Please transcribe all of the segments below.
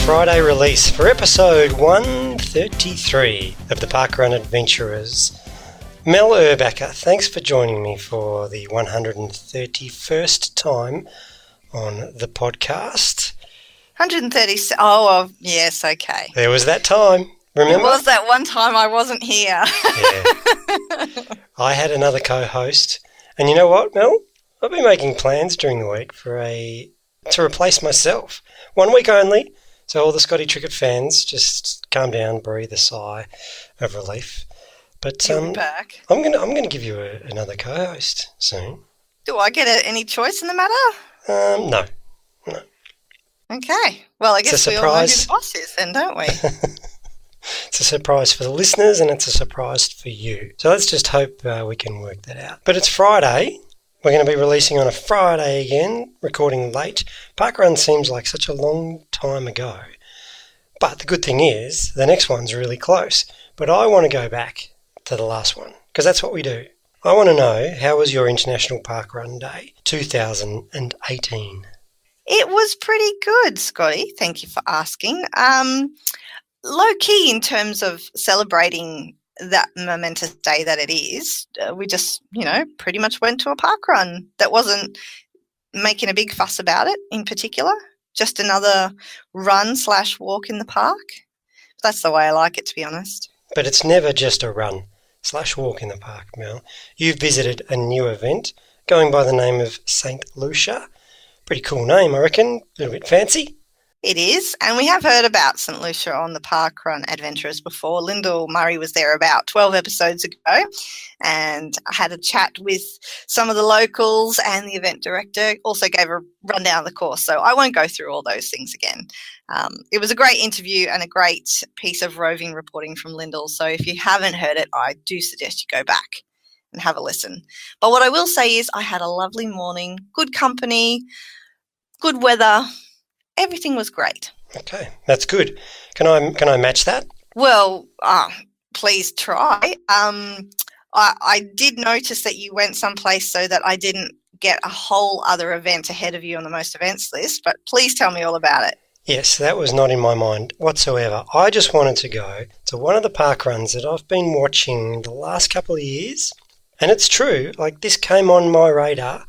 Friday release for episode 133 of the Parkrun Adventurers. Mel Urbacher, thanks for joining me for the 131st time on the podcast. 130. Oh, yes, okay. There was that time, remember? There was that one time I wasn't here. Yeah. I had another co-host, and you know what, Mel? I've been making plans during the week to replace myself. 1 week only. So all the Scotty Trickett fans, just calm down, breathe a sigh of relief. But You'll be back. I'm gonna give you another co-host soon. Do I get any choice in the matter? No. Okay. Well, I guess we all know who the boss is then, don't we? It's a surprise for the listeners and it's a surprise for you. So let's just hope we can work that out. But it's Friday. We're going to be releasing on a Friday again, recording late. Parkrun seems like such a long time ago. But the good thing is, the next one's really close. But I want to go back to the last one, because that's what we do. I want to know, how was your International Parkrun Day 2018? It was pretty good, Scotty. Thank you for asking. Low-key in terms of celebrating that momentous day that it is, we just, pretty much went to a park run. That wasn't making a big fuss about it in particular, just another run/walk in the park. That's the way I like it, to be honest. But it's never just a run/walk in the park, Mel. You've visited a new event going by the name of St. Lucia. Pretty cool name, I reckon. A little bit fancy. It is, and we have heard about St. Lucia on the Parkrun Adventurers before. Lyndell Murray was there about 12 episodes ago, and I had a chat with some of the locals, and the event director also gave a rundown of the course, so I won't go through all those things again. It was a great interview and a great piece of roving reporting from Lyndell, so if you haven't heard it, I do suggest you go back and have a listen. But what I will say is I had a lovely morning, good company, good weather. Everything was great. Okay, that's good. Can I match that? Well, please try. I did notice that you went someplace so that I didn't get a whole other event ahead of you on the most events list, but please tell me all about it. Yes, that was not in my mind whatsoever. I just wanted to go to one of the park runs that I've been watching the last couple of years. And it's true, this came on my radar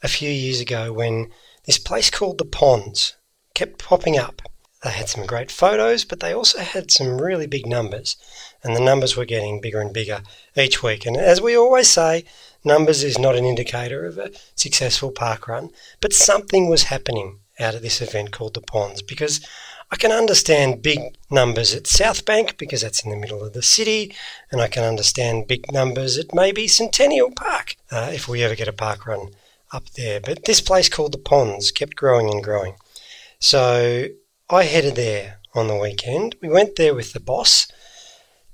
a few years ago when this place called the Ponds kept popping up. They had some great photos, but they also had some really big numbers, and the numbers were getting bigger and bigger each week. And as we always say, numbers is not an indicator of a successful park run, but something was happening out of this event called the Ponds, because I can understand big numbers at South Bank because that's in the middle of the city, and I can understand big numbers at maybe Centennial Park if we ever get a park run up there. But this place called the Ponds kept growing and growing. So I headed there on the weekend. We went there with the boss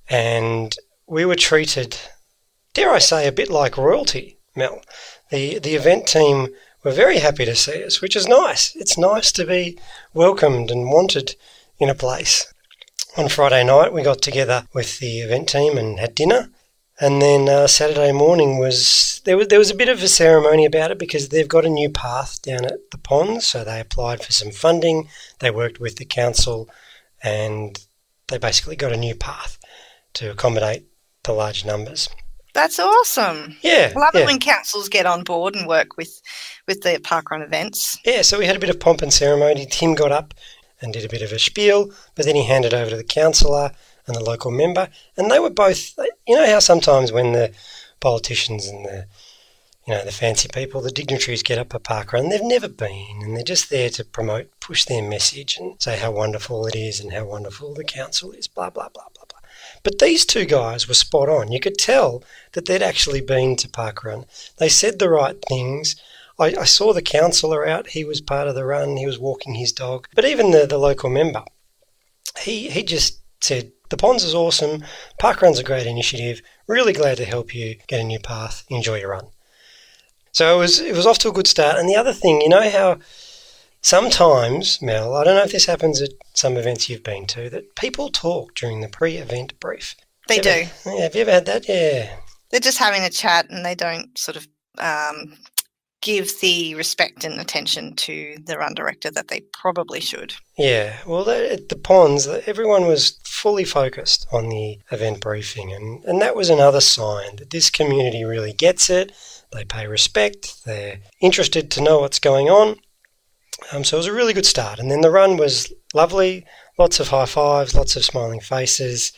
and we were treated, dare I say, a bit like royalty, Mel. The event team were very happy to see us, which is nice. It's nice to be welcomed and wanted in a place. On Friday night we got together with the event team and had dinner. And then Saturday morning there was a bit of a ceremony about it because they've got a new path down at the Ponds, so they applied for some funding, they worked with the council, and they basically got a new path to accommodate the large numbers. That's awesome. Yeah. I love it when councils get on board and work with the parkrun events. Yeah, so we had a bit of pomp and ceremony. Tim got up and did a bit of a spiel, but then he handed over to the councillor and the local member, and they were both, you know how sometimes when the politicians and the fancy people, the dignitaries get up a park run, they've never been, and they're just there to push their message and say how wonderful it is and how wonderful the council is, blah, blah, blah, blah, blah. But these two guys were spot on. You could tell that they'd actually been to parkrun. They said the right things. I saw the councillor out. He was part of the run. He was walking his dog. But even the local member, he just said, the Ponds is awesome, parkrun's a great initiative, really glad to help you get a new path, enjoy your run. So it was off to a good start. And the other thing, you know how sometimes, Mel, I don't know if this happens at some events you've been to, that people talk during the pre-event brief. They do. Yeah, have you ever had that? Yeah. They're just having a chat and they don't sort of give the respect and attention to the run director that they probably should. Yeah, well, at the ponds, everyone was fully focused on the event briefing, and that was another sign that this community really gets it. They pay respect, they're interested to know what's going on. So it was a really good start. And then the run was lovely, lots of high fives, lots of smiling faces,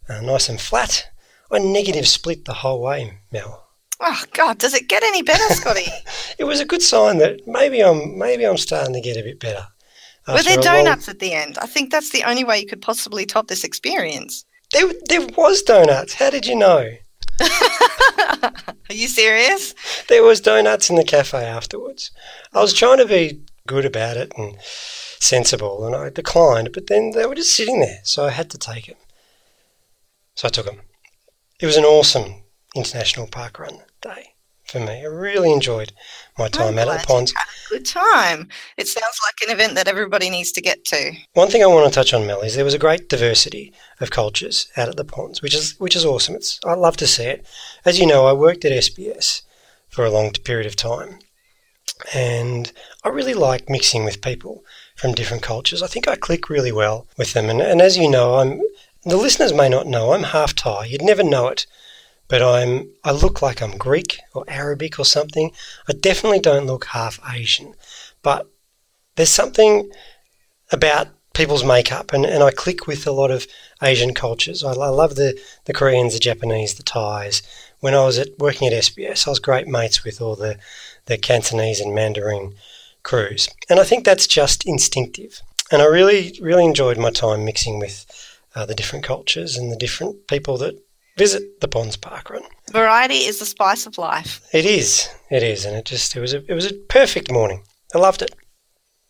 nice and flat. I negative split the whole way, Mel. Oh, God, does it get any better, Scotty? It was a good sign that maybe I'm starting to get a bit better. Were there donuts at the end? I think that's the only way you could possibly top this experience. There was donuts. How did you know? Are you serious? There was donuts in the cafe afterwards. I was trying to be good about it and sensible, and I declined, but then they were just sitting there, so I had to take them. So I took them. It was an awesome International Parkrun day for me. I really enjoyed my time out at the ponds. Had a good time. It sounds like an event that everybody needs to get to. One thing I want to touch on, Mel, is there was a great diversity of cultures out at the ponds, which is awesome. I love to see it. As you know, I worked at SBS for a long period of time, and I really like mixing with people from different cultures. I think I click really well with them, and as you know, the listeners may not know, I'm half Thai. You'd never know it. But I look like I'm Greek or Arabic or something. I definitely don't look half Asian. But there's something about people's makeup, and I click with a lot of Asian cultures. I love the Koreans, the Japanese, the Thais. When I was working at SBS, I was great mates with all the Cantonese and Mandarin crews. And I think that's just instinctive. And I really, really enjoyed my time mixing with the different cultures and the different people that visit the Ponds Parkrun. Variety is the spice of life. It is, and it was a perfect morning. I loved it.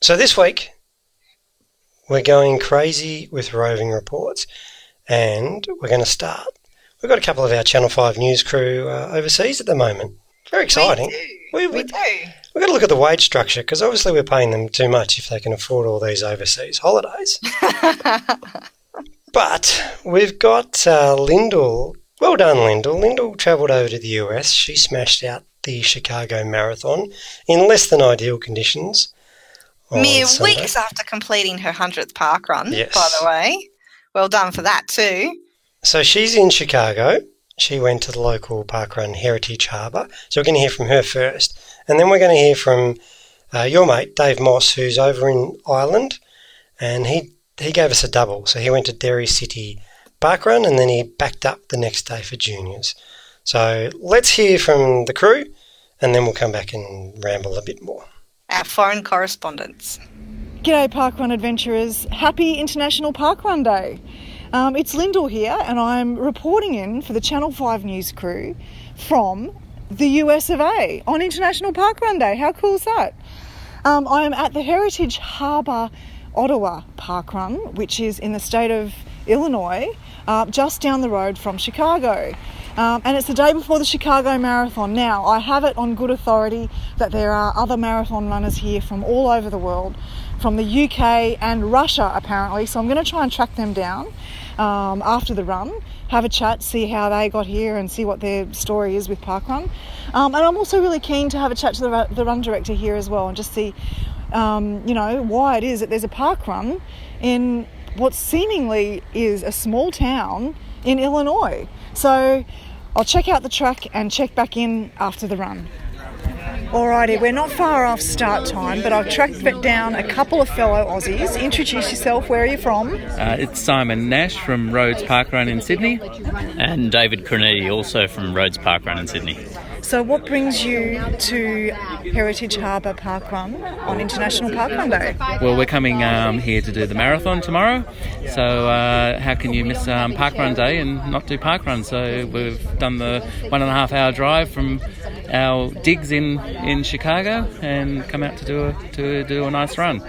So this week we're going crazy with roving reports, and we're going to start. We've got a couple of our Channel 5 news crew overseas at the moment. Very exciting. We do. We've got to look at the wage structure, because obviously we're paying them too much if they can afford all these overseas holidays. But we've got Lyndell. Well done, Lyndell. Lyndell travelled over to the US. She smashed out the Chicago Marathon in less than ideal conditions. Mere weeks after completing her 100th parkrun, yes. By the way. Well done for that too. So she's in Chicago. She went to the local parkrun, Heritage Harbour. So we're going to hear from her first. And then we're going to hear from your mate, Dave Moss, who's over in Ireland. And he gave us a double. So he went to Derry City Parkrun, and then he backed up the next day for juniors. So let's hear from the crew, and then we'll come back and ramble a bit more. Our foreign correspondents. G'day parkrun adventurers. Happy International Parkrun Day. It's Lyndell here, and I'm reporting in for the Channel 5 news crew from the US of A on International Parkrun Day. How cool is that? I am at the Heritage Harbour Ottawa Parkrun, which is in the state of Illinois, just down the road from Chicago. And it's the day before the Chicago Marathon. Now, I have it on good authority that there are other marathon runners here from all over the world, from the UK and Russia apparently, so I'm going to try and track them down after the run, have a chat, see how they got here and see what their story is with parkrun. And I'm also really keen to have a chat to the run director here as well and just see why it is that there's a parkrun in what seemingly is a small town in Illinois. So I'll check out the track and check back in after the run. Alrighty, we're not far off start time, but I've tracked down a couple of fellow Aussies. Introduce yourself, where are you from? It's Simon Nash from Rhodes Parkrun in Sydney. And David Cronetti, also from Rhodes Parkrun in Sydney. So what brings you to Heritage Harbour Parkrun on International Parkrun Day? Well, we're coming here to do the marathon tomorrow, so how can you miss Parkrun Day and not do parkrun? So we've done the 1.5 hour drive from our digs in Chicago and come out to do a nice run.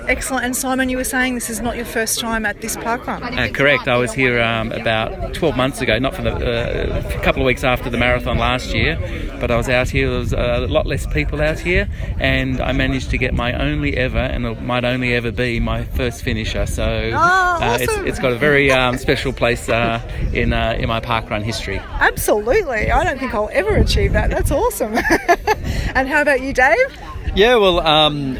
Excellent. And Simon, you were saying this is not your first time at this parkrun. Correct. I was here about 12 months ago, not for a couple of weeks after the marathon last year, but I was out here. There was a lot less people out here, and I managed to get my only ever, and it might only ever be my first finisher. So awesome. it's got a very special place in my parkrun history. Absolutely. I don't think I'll ever achieve that. That's awesome. And how about you, Dave? Yeah, well,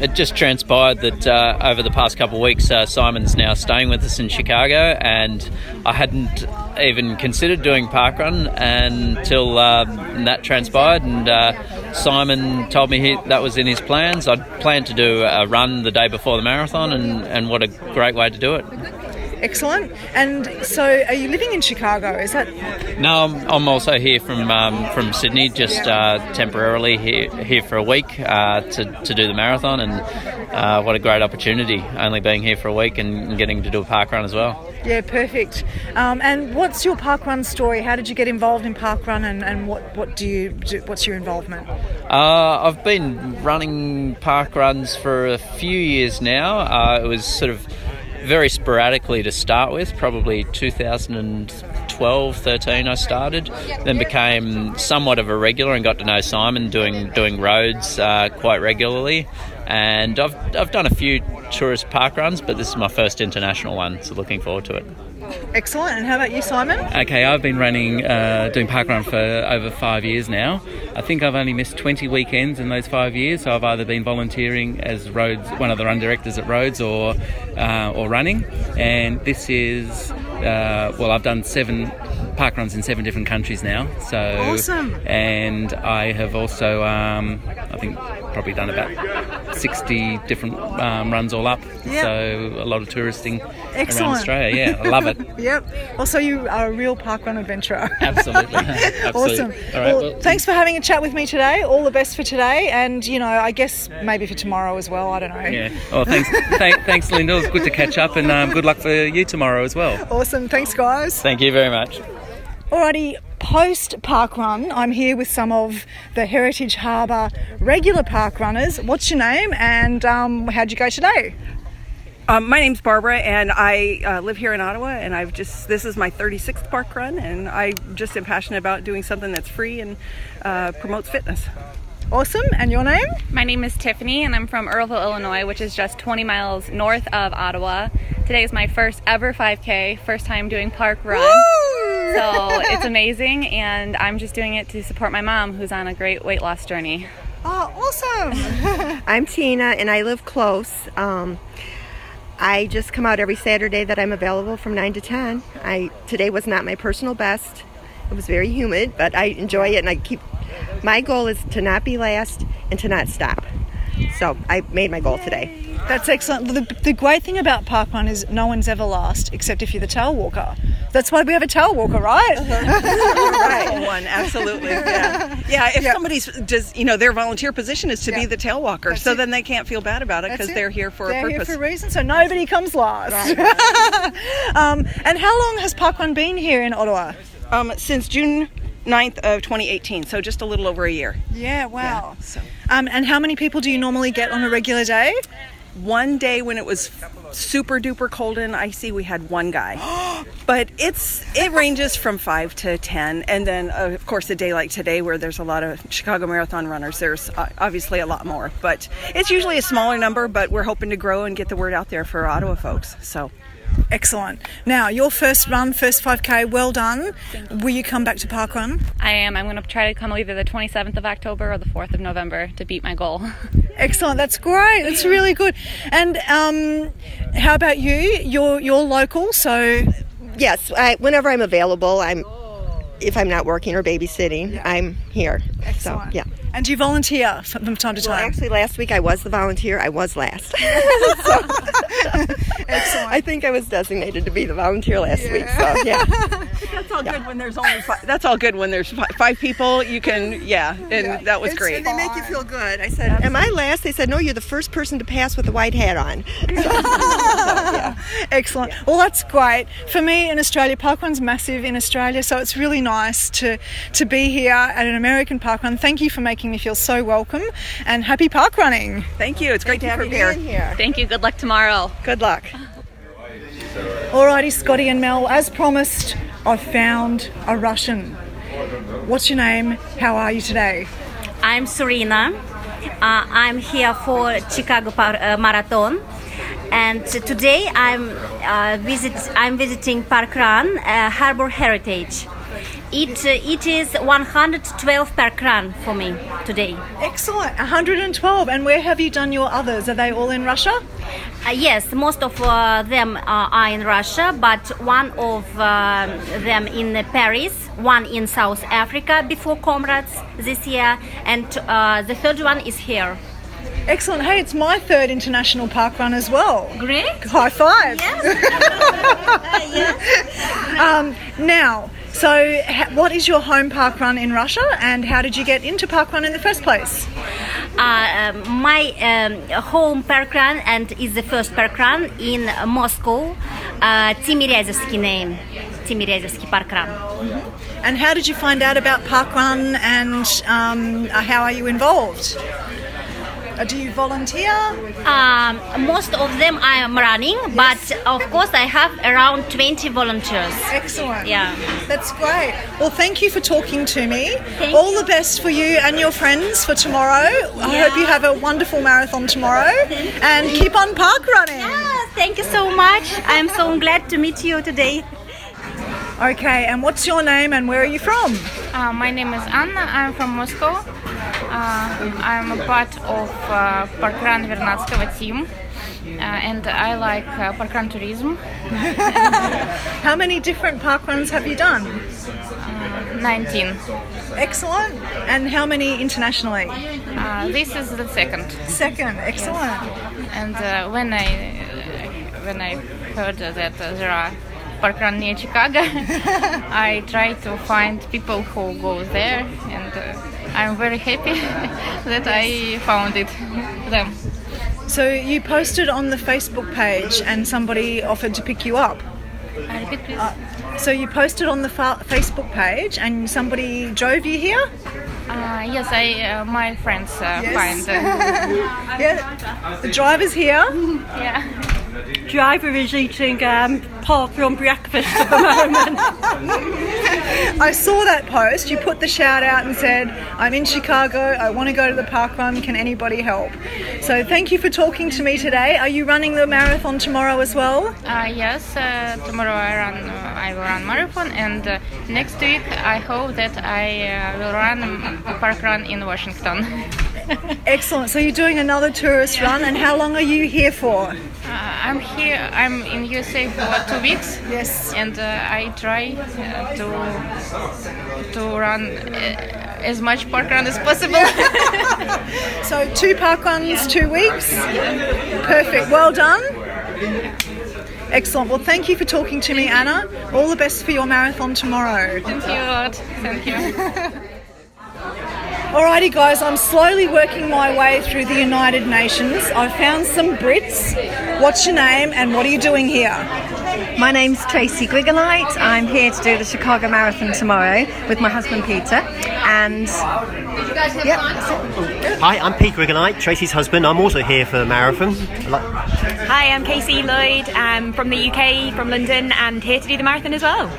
it just transpired that over the past couple of weeks, Simon's now staying with us in Chicago, and I hadn't even considered doing parkrun until that transpired, and Simon told me that was in his plans. I'd planned to do a run the day before the marathon, and what a great way to do it. Excellent. And so are you living in Chicago? Is that... No, I'm also here from Sydney, just temporarily here for a week to do the marathon, and what a great opportunity, only being here for a week and getting to do a parkrun as well. Yeah, perfect. And what's your parkrun story? How did you get involved in parkrun, and what do you do? What's your involvement? I've been running parkruns for a few years now. It was sort of very sporadically to start with, probably 2012-13 I started, then became somewhat of a regular and got to know Simon doing roads quite regularly, and I've done a few tourist parkruns, but this is my first international one, so looking forward to it. Excellent. And how about you, Simon? Okay, I've been doing parkrun for over 5 years now. I think I've only missed 20 weekends in those 5 years, so I've either been volunteering as one of the run directors at Roads, or running. And this is, I've done 7 parkruns in 7 different countries now. So awesome. And I have also, I think, probably done about 60 different runs all up. Yep. So a lot of touristing Excellent. around Australia. Yeah, I love it. Yep. Also, you are a real parkrun adventurer. Absolutely. Awesome. All right, well, thanks for having a chat with me today. All the best for today, and I guess maybe for tomorrow as well. I don't know. Yeah. Well, thanks, Lyndell. It's good to catch up, and good luck for you tomorrow as well. Awesome. Thanks, guys. Thank you very much. Alrighty, post parkrun, I'm here with some of the Heritage Harbour regular parkrunners. What's your name, and how'd you go today? My name's Barbara, and I live here in Ottawa, and this is my 36th parkrun, and I just am passionate about doing something that's free and promotes fitness. Awesome. And your name? My name is Tiffany, and I'm from Earlville, Illinois, which is just 20 miles north of Ottawa. Today is my first ever 5K, first time doing parkrun. Woo! So it's amazing, and I'm just doing it to support my mom, who's on a great weight loss journey. Oh, awesome. I'm Tina, and I live close. I just come out every Saturday that I'm available from 9 to 10. Today was not my personal best. It was very humid, but I enjoy it, and my goal is to not be last and to not stop. So I made my goal today. That's excellent. The great thing about parkrun is no one's ever last, except if you're the tail walker. That's why we have a tail walker, right? Right. One, absolutely. Yeah. If somebody's just, their volunteer position is to be the tail walker, That's so it. Then they can't feel bad about it because they're here for a purpose. They're here for a reason, so nobody comes last. Right. And how long has parkrun been here in Ottawa? Since June 9th of 2018, so just a little over a year. Yeah, wow. Yeah, so. And how many people do you normally get on a regular day? One day when it was super duper cold and icy, we had one guy. But it ranges from 5 to 10. And then, of course, a day like today where there's a lot of Chicago Marathon runners, there's obviously a lot more. But it's usually a smaller number, but we're hoping to grow and get the word out there for Ottawa folks. So. Excellent. Now, your first 5K, well done. Will you come back to parkrun? I am. I'm going to try to come either the 27th of October or the 4th of November to beat my goal. Excellent. That's great. That's really good. And how about you? You're local, so... Yes, whenever I'm available, if I'm not working or babysitting, I'm here. Excellent. So, yeah. And do you volunteer from time to time? Well, actually, last week I was the volunteer. I was last. Excellent. I think I was designated to be the volunteer last week. So, yeah. That's all good when there's only 5. That's all good when there's 5 people. You can, and that was great. And they make you feel good. I said, am I last? They said, no, you're the first person to pass with a white hat on. So, yeah. Excellent. Well, that's great. For me in Australia, parkrun's massive in Australia, so it's really nice to be here at an American parkrun. Thank you for making me feel so welcome, and happy parkrunning. Thank you. It's great to have you here. Thank you. Good luck tomorrow. Good luck. Alrighty, Scotty and Mel, as promised, I've found a Russian. What's your name? How are you today? I'm Serena. I'm here for Chicago Marathon, and today I'm visiting parkrun Harbour Heritage. It is 112 parkrun for me today. Excellent, 112. And where have you done your others? Are they all in Russia? Yes, most of them are in Russia, but one of them in Paris, one in South Africa before Comrades this year, and the third one is here. Excellent. Hey, it's my third international parkrun as well. Great. High five. Yes. Now, so what is your home parkrun in Russia, and how did you get into parkrun in the first place? My home parkrun and is the first parkrun in Moscow, Timiryazevsky name, Timiryazevsky parkrun. Mm-hmm. And how did you find out about parkrun, and how are you involved? Do you volunteer? Most of them I am running, but of course I have around 20 volunteers. Excellent. Yeah. That's great. Well, thank you for talking to me. All the best for you and your friends for tomorrow. I hope you have a wonderful marathon tomorrow, and keep on parkrunning. Yes, thank you so much. I'm so glad to meet you today. Okay, and what's your name and where are you from? My name is Anna. I'm from Moscow. I'm a part of parkrun Vernadskovo team, and I like parkrun tourism. How many different parkruns have you done? 19. Excellent. And how many internationally? This is the second. Second, excellent. And when I heard that there are parkrun near Chicago, I try to find people who go there, and I'm very happy that I found them. So you posted on the Facebook page and somebody offered to pick you up? Repeat, please. So you posted on the Facebook page and somebody drove you here? Yes, my friends find. Yeah, the driver's here. Yeah. Driver is eating parkrun breakfast at the moment. I saw that post. You put the shout out and said, I'm in Chicago, I want to go to the parkrun, can anybody help? So thank you for talking to me today. Are you running the marathon tomorrow as well? Yes, tomorrow I will run marathon, and next week I hope that I will run a parkrun in Washington. Excellent. So you're doing another tourist run, and how long are you here for? I'm in USA for 2 weeks. Yes. And I try to run as much parkrun as possible. So 2 parkruns, 2 weeks. Perfect. Well done. Excellent. Well, thank you for talking to me, Anna. All the best for your marathon tomorrow. Thank you. Alrighty guys, I'm slowly working my way through the United Nations. I've found some Brits. What's your name and what are you doing here? My name's Tracy Grigolite. I'm here to do the Chicago Marathon tomorrow with my husband Peter. And yep, that's it. Hi, I'm Pete Grigolite, Tracy's husband. I'm also here for the marathon. Hi, I'm Casey Lloyd. I'm from the UK, from London, and here to do the marathon as well.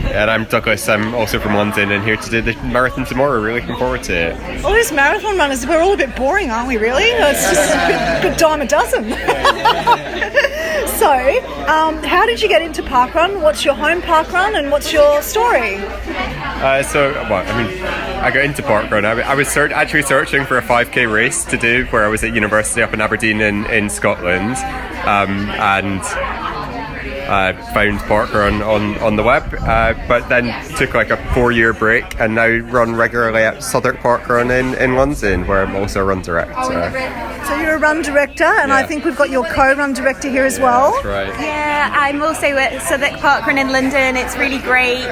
And I'm Douglas, I'm also from London and here to do the marathon tomorrow. Really looking forward to it. All these marathon runners, we're all a bit boring, aren't we, really? It's just a bit dime a dozen. So, how did you get into parkrun? What's your home parkrun and what's your story? I got into parkrun. I was actually searching for a 5k race to do where I was at university up in Aberdeen in Scotland. And found parkrun on the web, but then took like a 4-year break and now run regularly at Southwark Parkrun in London, where I'm also a run director. So you're a run director, and I think we've got your co-run director here as well. That's right. Yeah, I'm also at Southwark Parkrun in London. It's really great.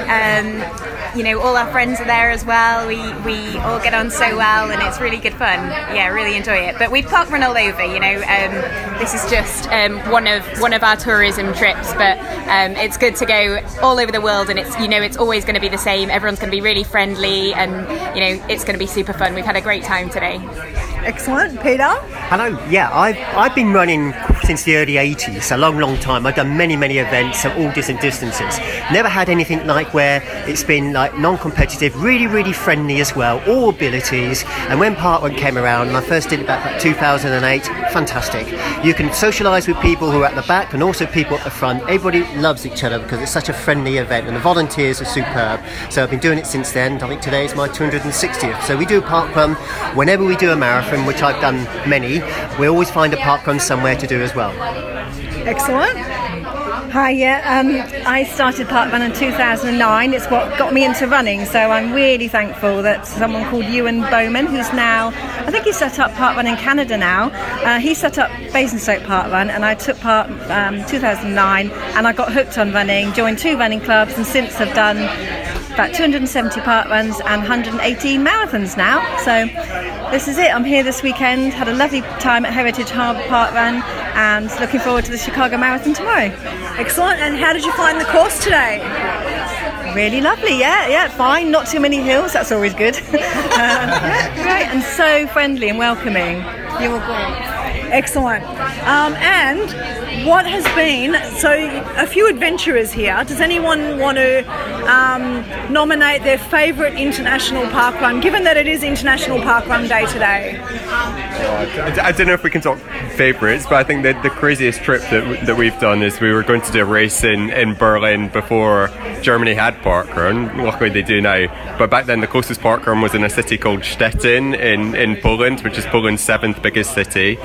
All our friends are there as well. We all get on so well, and it's really good fun. Yeah, really enjoy it. But we've parkrun all over. This is just one of our tourism trips, but it's good to go all over the world, and it's always going to be the same. Everyone's going to be really friendly, and it's going to be super fun. We've had a great time today. Excellent. Peter? Hello. Yeah, I've been running since the early 80s, a long time. I've done many events at all different distances. Never had anything like where it's been like non-competitive, really friendly as well, all abilities. And when parkrun came around, and I first did it back 2008, fantastic. You can socialise with people who are at the back and also people at the front. Everybody loves each other because it's such a friendly event, and the volunteers are superb. So I've been doing it since then. I think today is my 260th. So we do parkrun whenever we do a marathon, which I've done many. We always find a parkrun somewhere to do as well. Excellent. Hi, I started parkrun in 2009. It's what got me into running, so I'm really thankful that someone called Ewan Bowman, who's now, I think he set up parkrun in Canada now, he set up Basingstoke Parkrun, and I took part 2009, and I got hooked on running, joined 2 running clubs, and since have done about 270 parkruns and 118 marathons now. So this is it. I'm here this weekend, had a lovely time at Heritage Harbour Parkrun, and looking forward to the Chicago Marathon tomorrow. Excellent. And how did you find the course today? Really lovely, yeah, fine. Not too many hills, that's always good. Yeah, great, and so friendly and welcoming. You were great. Excellent. And what has been, so a few adventurers here, does anyone want to nominate their favourite international parkrun, given that it is International Parkrun Day today? I don't know if we can talk favourites, but I think that the craziest trip that we've done is we were going to do a race in Berlin before Germany had parkrun. Luckily they do now, but back then the closest parkrun was in a city called Stettin in Poland, which is Poland's 7th biggest city.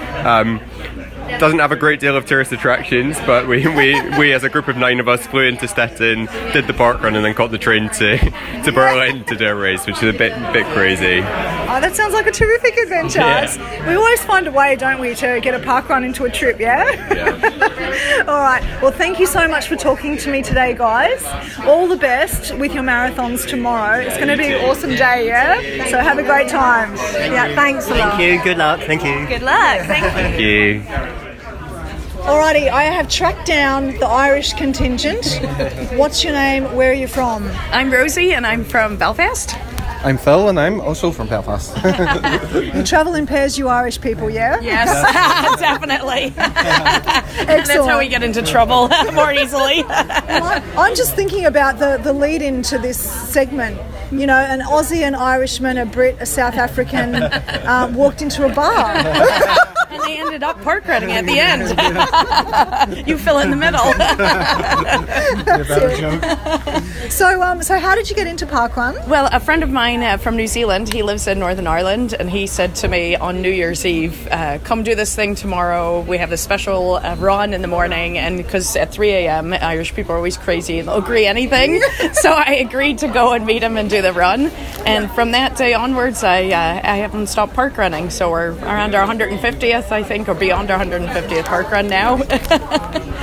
Doesn't have a great deal of tourist attractions, but we as a group of 9 of us flew into Stettin, did the parkrun, and then caught the train to Berlin to do a race, which is a bit crazy. Oh, that sounds like a terrific adventure. Yeah. We always find a way, don't we, to get a parkrun into a trip, yeah? All right. Well, thank you so much for talking to me today, guys. All the best with your marathons tomorrow. It's going to be an awesome day, yeah? So have a great time. Yeah, thanks a lot. Thank you. Good luck. Thank you. Good luck. Thank you. Alrighty, I have tracked down the Irish contingent. What's your name? Where are you from? I'm Rosie and I'm from Belfast. I'm Phil and I'm also from Belfast. You travel in pairs, you Irish people, yeah? Yes, definitely. Excellent. That's how we get into trouble more easily. Well, I'm just thinking about the lead into this segment. You know, an Aussie, an Irishman, a Brit, a South African walked into a bar. And they ended up parkrunning at the end. You fill in the middle. So how did you get into parkrun? Well, a friend of mine from New Zealand, he lives in Northern Ireland, and he said to me on New Year's Eve, come do this thing tomorrow. We have a special run in the morning, and because at 3 a.m. Irish people are always crazy and they'll agree anything. So I agreed to go and meet him and do the run. And from that day onwards, I haven't stopped parkrunning. So we're around our 150th, I think, or beyond our 150th parkrun now.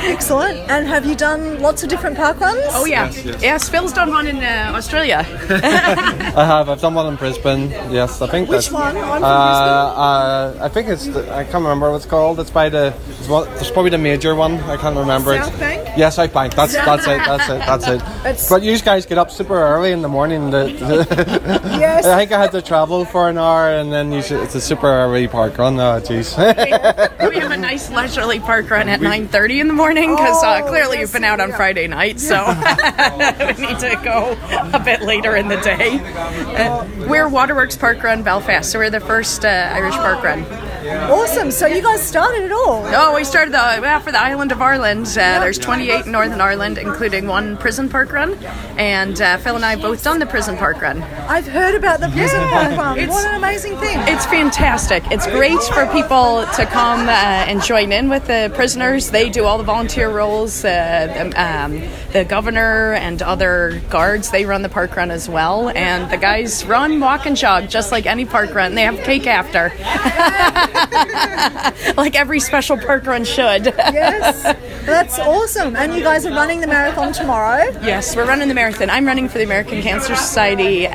Excellent. And have you done lots of different parkruns? Oh yeah. Yes, Phil's done one in Australia. I have. I've done one in Brisbane. Yes, I think. Which one? I'm from Brisbane. I think it's. I can't remember what it's called. It's by the. It's probably the major one. I can't remember South Bank? Yeah, South Bank. That's it. But you guys get up super early in the morning. Yes. I think I had to travel for an hour, and then it's a super early park run. Oh, jeez. We have a nice leisurely park run at 9:30 in the morning because clearly you've been out on Friday night, so we need to go a bit later in the day. We're Waterworks Park Run Belfast, so we're the first Irish park run. Awesome. So you guys started it all? Oh, we started for the island of Ireland. There's 28 in Northern Ireland, including one prison park run. And Phil and I both done the prison park run. I've heard about the prison park run. What an amazing thing. It's fantastic. It's great for people to come and join in with the prisoners. They do all the volunteer roles. The governor and other guards, they run the park run as well. And the guys run, walk and jog just like any park run. They have cake after. Like every special park run should. Yes, that's awesome. And you guys are running the marathon tomorrow? Yes, we're running the marathon. I'm running for the American Cancer Society.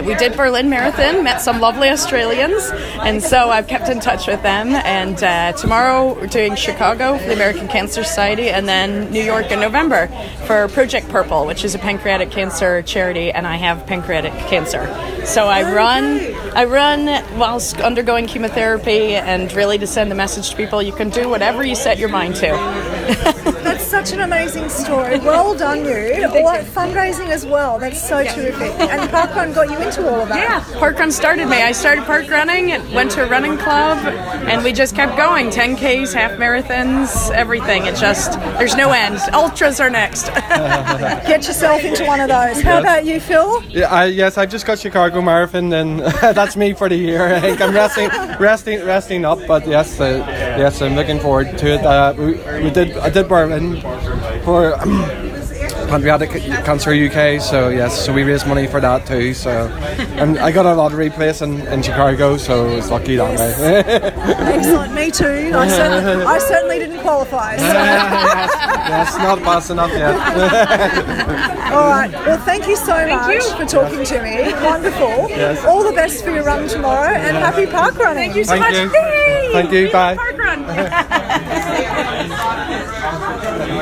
We did Berlin Marathon, met some lovely Australians, and so I've kept in touch with them. And tomorrow we're doing Chicago for the American Cancer Society, and then New York in November for Project Purple, which is a pancreatic cancer charity, and I have pancreatic cancer. So I run whilst undergoing chemotherapy, and really to send the message to people, you can do whatever you set your mind to. That's such an amazing story. Well done, you. Or fundraising as well. That's so terrific. And parkrun got you into all of that. Yeah, parkrun started me. I started park running and went to a running club, and we just kept going. 10Ks, half marathons, everything. It just, there's no end. Ultras are next. Get yourself into one of those. How about you, Phil? Yeah, yes, I've just got Chicago Marathon, and that's me for the year. I think I'm resting up, but yes, I'm looking forward to it. I did Berlin for Pancreatic Cancer UK, so we raised money for that too. So, and I got a lottery place in Chicago, so I was lucky that way. Excellent, me too. I certainly didn't qualify. So. Yes, not fast enough yet. All right. Well, thank you so much for talking to me. Wonderful. Yes. All the best for your run tomorrow, and happy park running. Thank you so much. Thank you. Bye. Park run.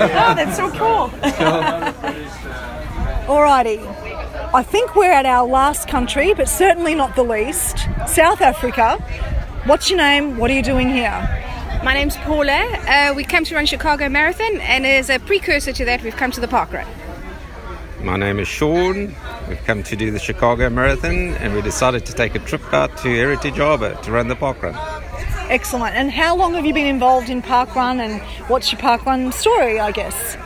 Oh, that's so cool. Alrighty, I think we're at our last country, but certainly not the least, South Africa. What's your name? What are you doing here? My name's Paula. We came to run Chicago Marathon, and as a precursor to that, we've come to the parkrun. My name is Sean. We've come to do the Chicago Marathon, and we decided to take a trip out to Heritage Harbour to run the parkrun. Excellent. And how long have you been involved in parkrun, and what's your parkrun story, I guess?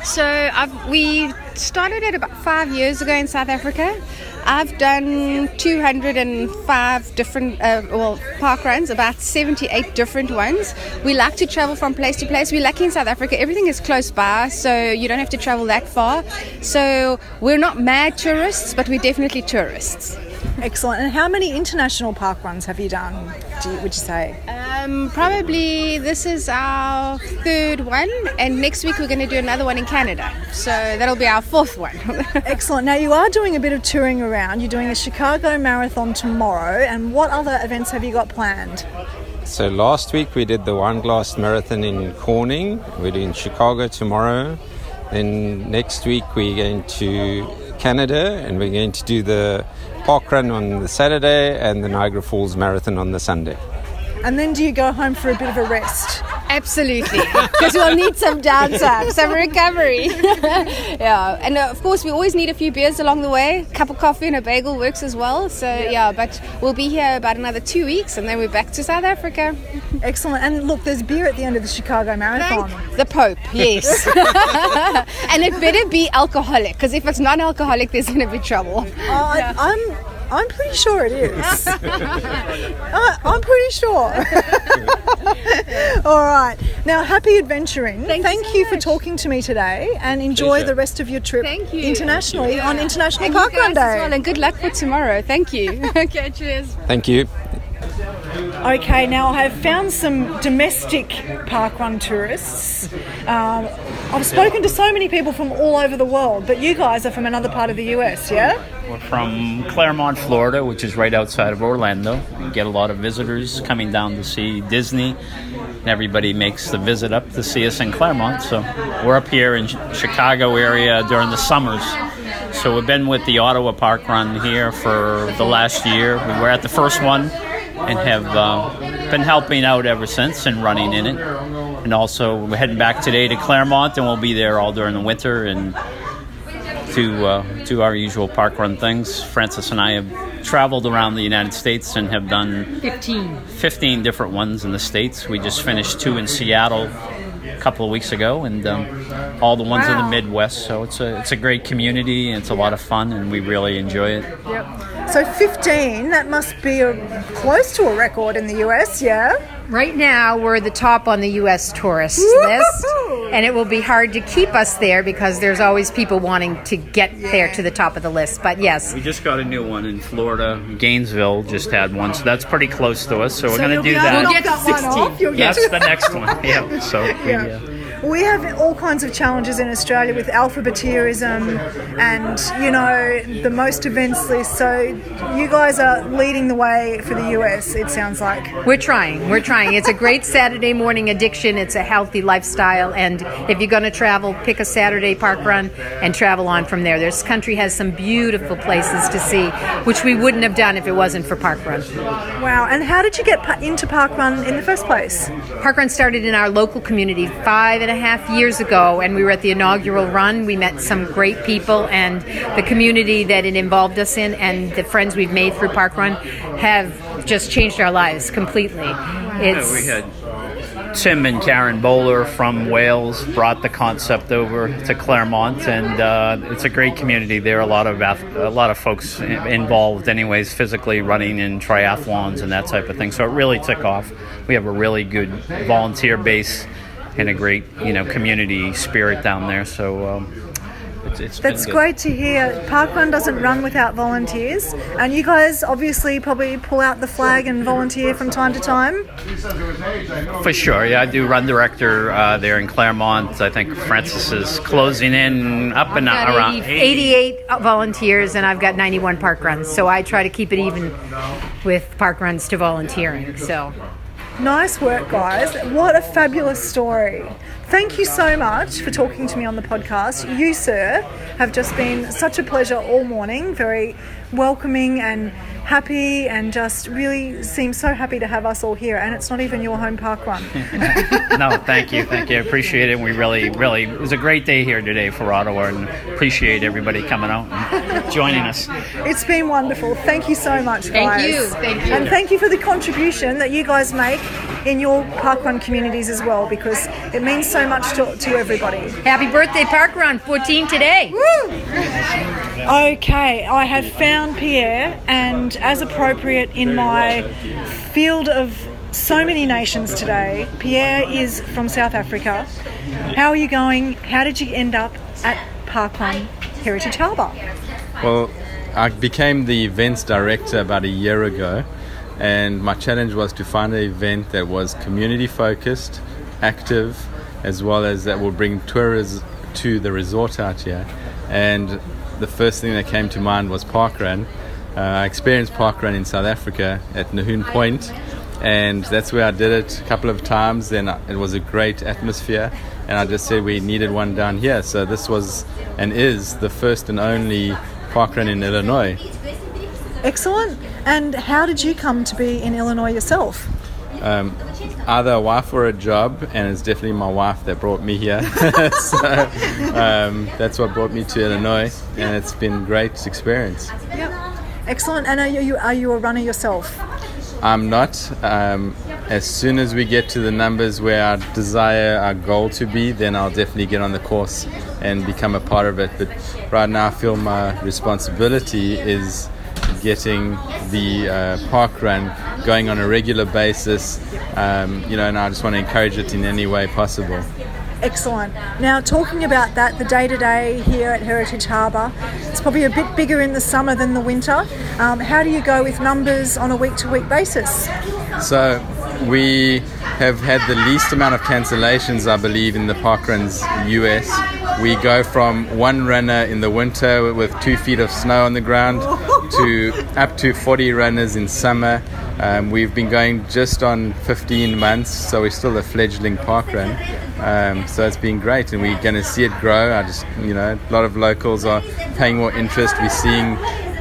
So we started it about 5 years ago in South Africa. I've done 205 different park runs, about 78 different ones. We like to travel from place to place. We're lucky in South Africa. Everything is close by, so you don't have to travel that far. So we're not mad tourists, but we're definitely tourists. Excellent. And how many international park runs have you done, would you say? Probably this is our third one, and next week we're going to do another one in Canada. So that'll be our fourth one. Excellent. Now you are doing a bit of touring around. You're doing a Chicago Marathon tomorrow, and what other events have you got planned? So last week we did the Wine Glass Marathon in Corning. We're doing Chicago tomorrow. Then next week we're going to Canada, and we're going to do the parkrun on the Saturday and the Niagara Falls Marathon on the Sunday. And then do you go home for a bit of a rest? Absolutely, because we'll need some downtime, some recovery. Yeah, and of course we always need a few beers along the way. A cup of coffee and a bagel works as well. So yeah, but we'll be here about another 2 weeks, and then we're back to South Africa. Excellent. And look, there's beer at the end of the Chicago Marathon. Thank the Pope, yes. And it better be alcoholic, because if it's non-alcoholic, there's going to be trouble. I'm pretty sure it is. I'm pretty sure. All right. Now, happy adventuring. Thank you for talking to me today, and enjoy the rest of your trip internationally on International Parkrun Day. Well, and good luck for tomorrow. Thank you. Okay, cheers. Thank you. Okay, now I have found some domestic parkrun tourists. I've spoken to so many people from all over the world, but you guys are from another part of the US, yeah? We're from Claremont, Florida, which is right outside of Orlando. We get a lot of visitors coming down to see Disney, and everybody makes the visit up to see us in Claremont. So we're up here in Chicago area during the summers. So we've been with the Ottawa Parkrun here for the last year. We were at the first one and have been helping out ever since and running in it. And also we're heading back today to Claremont, and we'll be there all during the winter and do our usual parkrun things. Francis and I have traveled around the United States and have done 15 different ones in the States. We just finished 2 in Seattle a couple of weeks ago, and all the ones in the Midwest. So it's a great community, and it's a lot of fun, and we really enjoy it. Yep. So 15, that must be close to a record in the US, yeah? Right now, we're the top on the U.S. tourist list, and it will be hard to keep us there because there's always people wanting to get there to the top of the list. But yes. We just got a new one in Florida. Gainesville just had one, so that's pretty close to us. So we're going to do that. We'll get to 16. That's the next one. Yeah. So We have all kinds of challenges in Australia with alphabeteerism and, the most events list. So you guys are leading the way for the US, it sounds like. We're trying. It's a great Saturday morning addiction. It's a healthy lifestyle. And if you're going to travel, pick a Saturday park run and travel on from there. This country has some beautiful places to see, which we wouldn't have done if it wasn't for parkrun. Wow. And how did you get into parkrun in the first place? Parkrun started in our local community 5.5 years ago, and we were at the inaugural run. We met some great people, and the community that it involved us in and the friends we've made through parkrun have just changed our lives completely. We had Tim and Karen Bowler from Wales brought the concept over to Claremont, and it's a great community there. A lot of folks involved, anyways, physically running in triathlons and that type of thing. So it really took off. We have a really good volunteer base and a great, community spirit down there. So That's great to hear. Parkrun doesn't run without volunteers, and you guys obviously probably pull out the flag and volunteer from time to time. For sure, yeah. I do run director there in Claremont. I think Francis is closing in up and around 88 volunteers, and I've got 91 parkruns. So I try to keep it even with parkruns to volunteering. So. Nice work, guys. What a fabulous story. Thank you so much for talking to me on the podcast. You, sir, have just been such a pleasure all morning, very welcoming and happy, and just really seem so happy to have us all here. And it's not even your home parkrun. No, thank you. I appreciate it. We really, it was a great day here today for Ottawa, and appreciate everybody coming out and joining us. It's been wonderful. Thank you so much, guys. Thank you. And thank you for the contribution that you guys make in your parkrun communities as well, because it means so much to everybody. Happy birthday, parkrun, 14 today. Woo! Okay, I have found Pierre, and as appropriate in my field of so many nations today, Pierre is from South Africa. How are you going? How did you end up at Parkrun Heritage Harbour? Well, I became the events director about a year ago, and my challenge was to find an event that was community focused, active, as well as that will bring tourists to the resort out here. And the first thing that came to mind was parkrun. I experienced parkrun in South Africa at Nahoon Point, and that's where I did it a couple of times, and it was a great atmosphere, and I just said we needed one down here. So this was and is the first and only parkrun in Illinois. Excellent. And how did you come to be in Illinois yourself? Either a wife or a job, and it's definitely my wife that brought me here. So that's what brought me to Illinois, and it's been a great experience. Yep. Excellent. And are you a runner yourself? I'm not. As soon as we get to the numbers where I desire our goal to be, then I'll definitely get on the course and become a part of it. But right now I feel my responsibility is getting the park run going on a regular basis, and I just want to encourage it in any way possible. Excellent. Now, talking about that, the day-to-day here at Heritage Harbour, it's probably a bit bigger in the summer than the winter. How do you go with numbers on a week-to-week basis? So we have had the least amount of cancellations, I believe, in the parkruns US. We go from one runner in the winter with 2 feet of snow on the ground to up to 40 runners in summer. We've been going just on 15 months, so we're still a fledgling parkrun. So it's been great, and we're going to see it grow. A lot of locals are paying more interest. We're seeing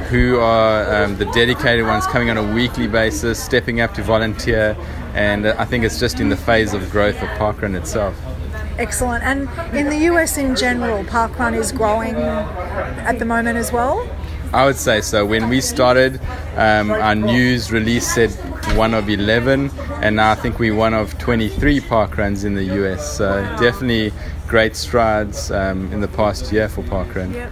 who are the dedicated ones coming on a weekly basis, stepping up to volunteer, and I think it's just in the phase of growth of parkrun itself. Excellent. And in the US in general, parkrun is growing at the moment as well? I would say so. When we started, our news release said 1 of 11, and now I think we're 1 of 23 parkruns in the US. So definitely great strides in the past year for parkrun. Yep.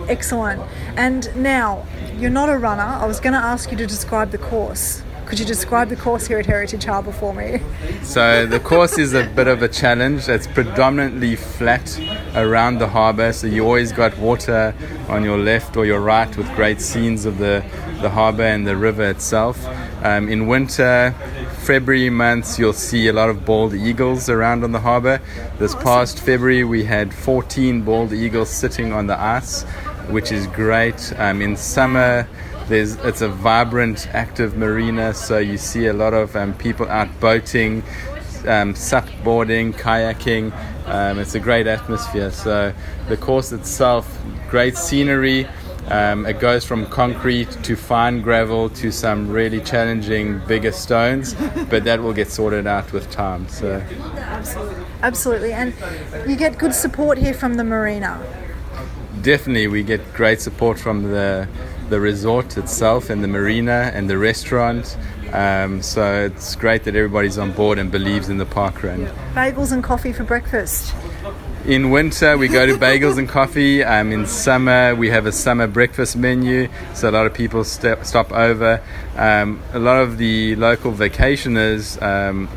Excellent. And now, you're not a runner. I was going to ask you to describe the course. Could you describe the course here at Heritage Harbour for me? So the course is a bit of a challenge. It's predominantly flat around the harbour, so you always got water on your left or your right with great scenes of the harbour and the river itself. In winter, February months, you'll see a lot of bald eagles around on the harbour. This past February, we had 14 bald eagles sitting on the ice, which is great. In summer, it's a vibrant, active marina, so you see a lot of people out boating, sup-boarding, kayaking. It's a great atmosphere. So the course itself, great scenery. It goes from concrete to fine gravel to some really challenging bigger stones, but that will get sorted out with time. So Absolutely. And you get good support here from the marina. Definitely, we get great support from the resort itself and the marina and the restaurant. So it's great that everybody's on board and believes in the parkrun. Bagels and coffee for breakfast. In winter, we go to bagels and coffee. In summer, we have a summer breakfast menu, so a lot of people stop over. A lot of the local vacationers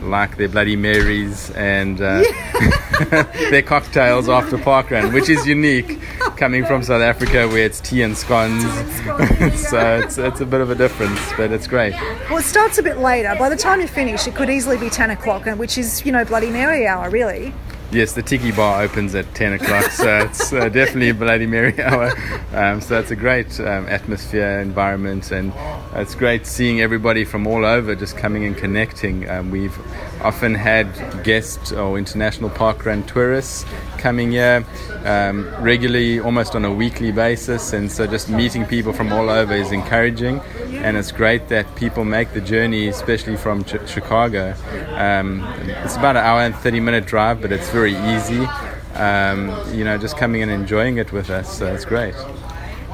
like their Bloody Marys and their cocktails after parkrun, which is unique coming from South Africa where it's tea and scones. So it's a bit of a difference, but it's great. Well, it starts a bit later. By the time you finish, it could easily be 10 o'clock, which is, Bloody Mary hour, really. Yes, the tiki bar opens at 10 o'clock, so it's definitely a Bloody Mary hour. So it's a great atmosphere, environment, and it's great seeing everybody from all over just coming and connecting. We've often had guest or international parkrun tourists coming here regularly, almost on a weekly basis, and so just meeting people from all over is encouraging, and it's great that people make the journey, especially from Chicago. It's about an hour and 30-minute drive, but it's very easy, just coming and enjoying it with us, so it's great.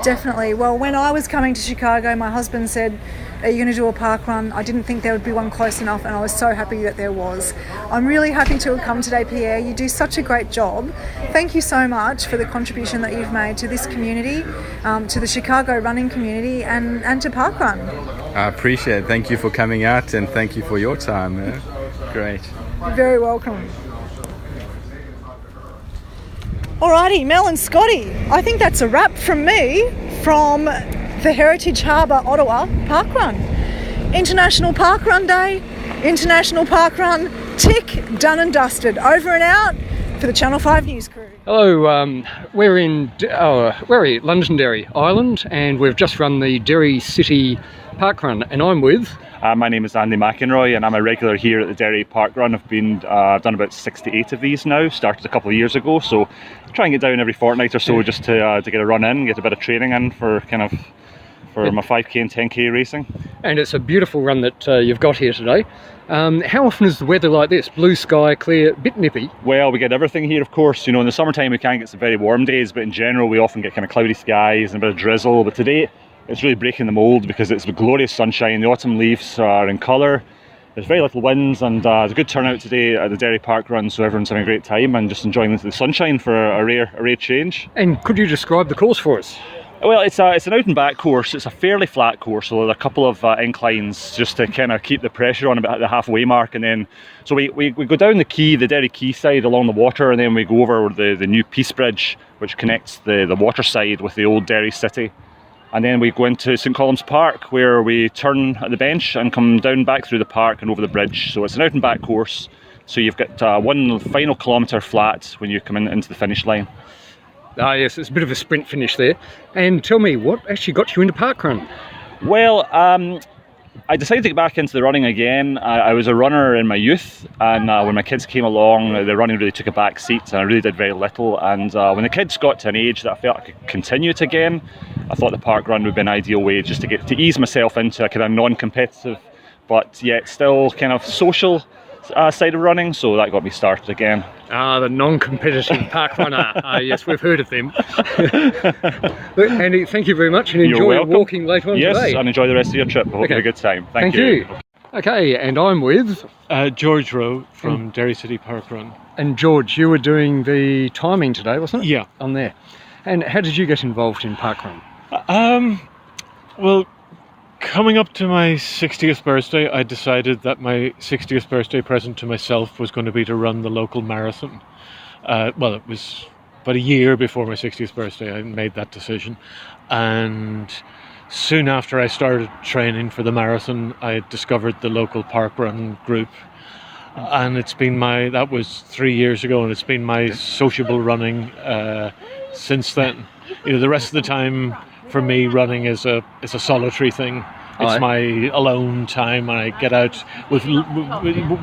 Definitely. Well, when I was coming to Chicago, my husband said, "Are you going to do a park run?" I didn't think there would be one close enough, and I was so happy that there was. I'm really happy to have come today, Pierre. You do such a great job. Thank you so much for the contribution that you've made to this community, to the Chicago running community, and to parkrun. I appreciate it. Thank you for coming out, and thank you for your time. Great. You're very welcome. Alrighty, Mel and Scotty, I think that's a wrap from me from the Heritage Harbour Ottawa Parkrun. International Parkrun Day, International Parkrun, tick, done and dusted. Over and out for the Channel 5 News crew. Hello, we're in Londonderry, Ireland, and we've just run the Derry City Parkrun, and I'm with... my name is Andy McEnroy, and I'm a regular here at the Derry Parkrun. I've done about 6 to 8 of these now, started a couple of years ago, so try and get down every fortnight or so just to get a run in, get a bit of training in for my 5k and 10k racing. And it's a beautiful run that you've got here today. How often is the weather like this? Blue sky, clear, bit nippy? Well, we get everything here, of course. In the summertime we can get some very warm days, but in general we often get kind of cloudy skies and a bit of drizzle. But today it's really breaking the mould because it's glorious sunshine. The autumn leaves are in colour. There's very little winds, and there's a good turnout today at the Derry Parkrun, so everyone's having a great time and just enjoying the sunshine for a rare change. And could you describe the course for us? Well, it's an out and back course. It's a fairly flat course, so there are a couple of inclines just to kind of keep the pressure on about the halfway mark, and then so we go down the quay, the Derry quay side along the water, and then we go over the new Peace Bridge, which connects the water side with the old Derry city. And then we go into St Colum's Park, where we turn at the bench and come down back through the park and over the bridge. So it's an out and back course. So you've got one final kilometre flat when you come into the finish line. Ah yes, it's a bit of a sprint finish there. And tell me, what actually got you into parkrun? Well, I decided to get back into the running again. I was a runner in my youth, and when my kids came along, the running really took a back seat, and I really did very little. And when the kids got to an age that I felt I could continue it again, I thought the parkrun would be an ideal way just to ease myself into a kind of non-competitive, but yet still kind of social side of running, so that got me started again. The non-competitive park runner. Yes, we've heard of them. Look, Andy, thank you very much, and enjoy walking later on today. Yes, and enjoy the rest of your trip. Hope you have a good time. Thank you. Okay, and I'm with George Rowe from Derry City Parkrun. And George, you were doing the timing today, wasn't it? Yeah. On there. And how did you get involved in parkrun? Well, coming up to my 60th birthday, I decided that my 60th birthday present to myself was going to be to run the local marathon. Well, it was about a year before my 60th birthday I made that decision. And soon after I started training for the marathon, I discovered the local parkrun group. And that was 3 years ago, and it's been my sociable running since then. The rest of the time for me, running is a solitary thing. It's my alone time, and I get out. With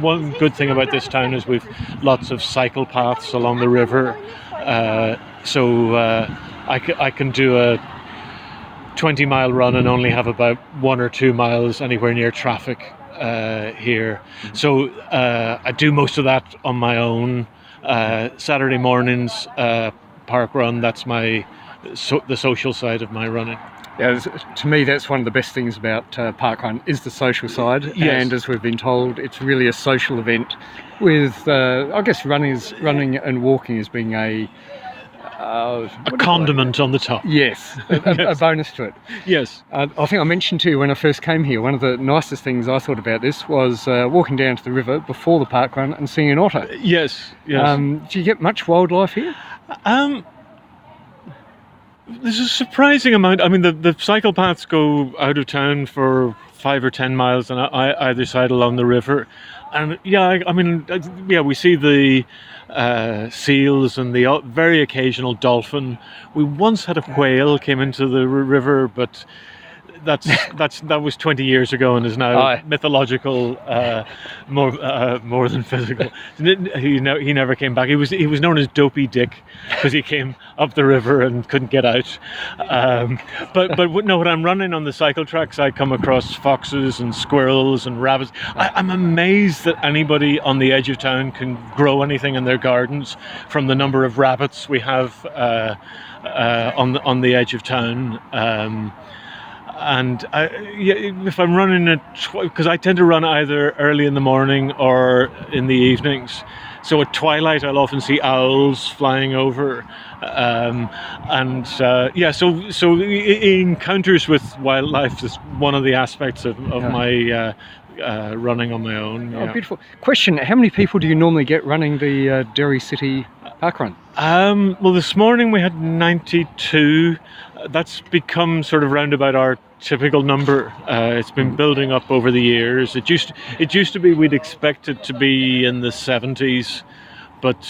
one good thing about this town is we've lots of cycle paths along the river, so I can do a 20-mile run and only have about 1 or 2 miles anywhere near traffic here. So I do most of that on my own. Saturday mornings, park run. That's the social side of my running. Yeah, to me, that's one of the best things about parkrun is the social side. Yes. And as we've been told, it's really a social event with, I guess, running and walking as being a condiment on the top. Yes, a bonus to it. Yes. I think I mentioned to you when I first came here, one of the nicest things I thought about this was walking down to the river before the parkrun and seeing an otter. Yes. Do you get much wildlife here? There's a surprising amount. I mean, the cycle paths go out of town for 5 or 10 miles on either side along the river. And we see the seals and the very occasional dolphin. We once had a whale came into the river, but that was 20 years ago and is now mythological, more than physical. He never came back. He was known as Dopey Dick because he came up the river and couldn't get out. But no, when I'm running on the cycle tracks, I come across foxes and squirrels and rabbits. I'm amazed that anybody on the edge of town can grow anything in their gardens from the number of rabbits we have on the edge of town. And if I'm running because I tend to run either early in the morning or in the evenings. So at twilight, I'll often see owls flying over, So encounters with wildlife is one of the aspects of my running on my own. Oh, beautiful. Question: how many people do you normally get running the Derry City parkrun? Well, this morning we had 92. That's become sort of round about our typical number. It's been building up over the years. It used to be we'd expect it to be in the 70s, but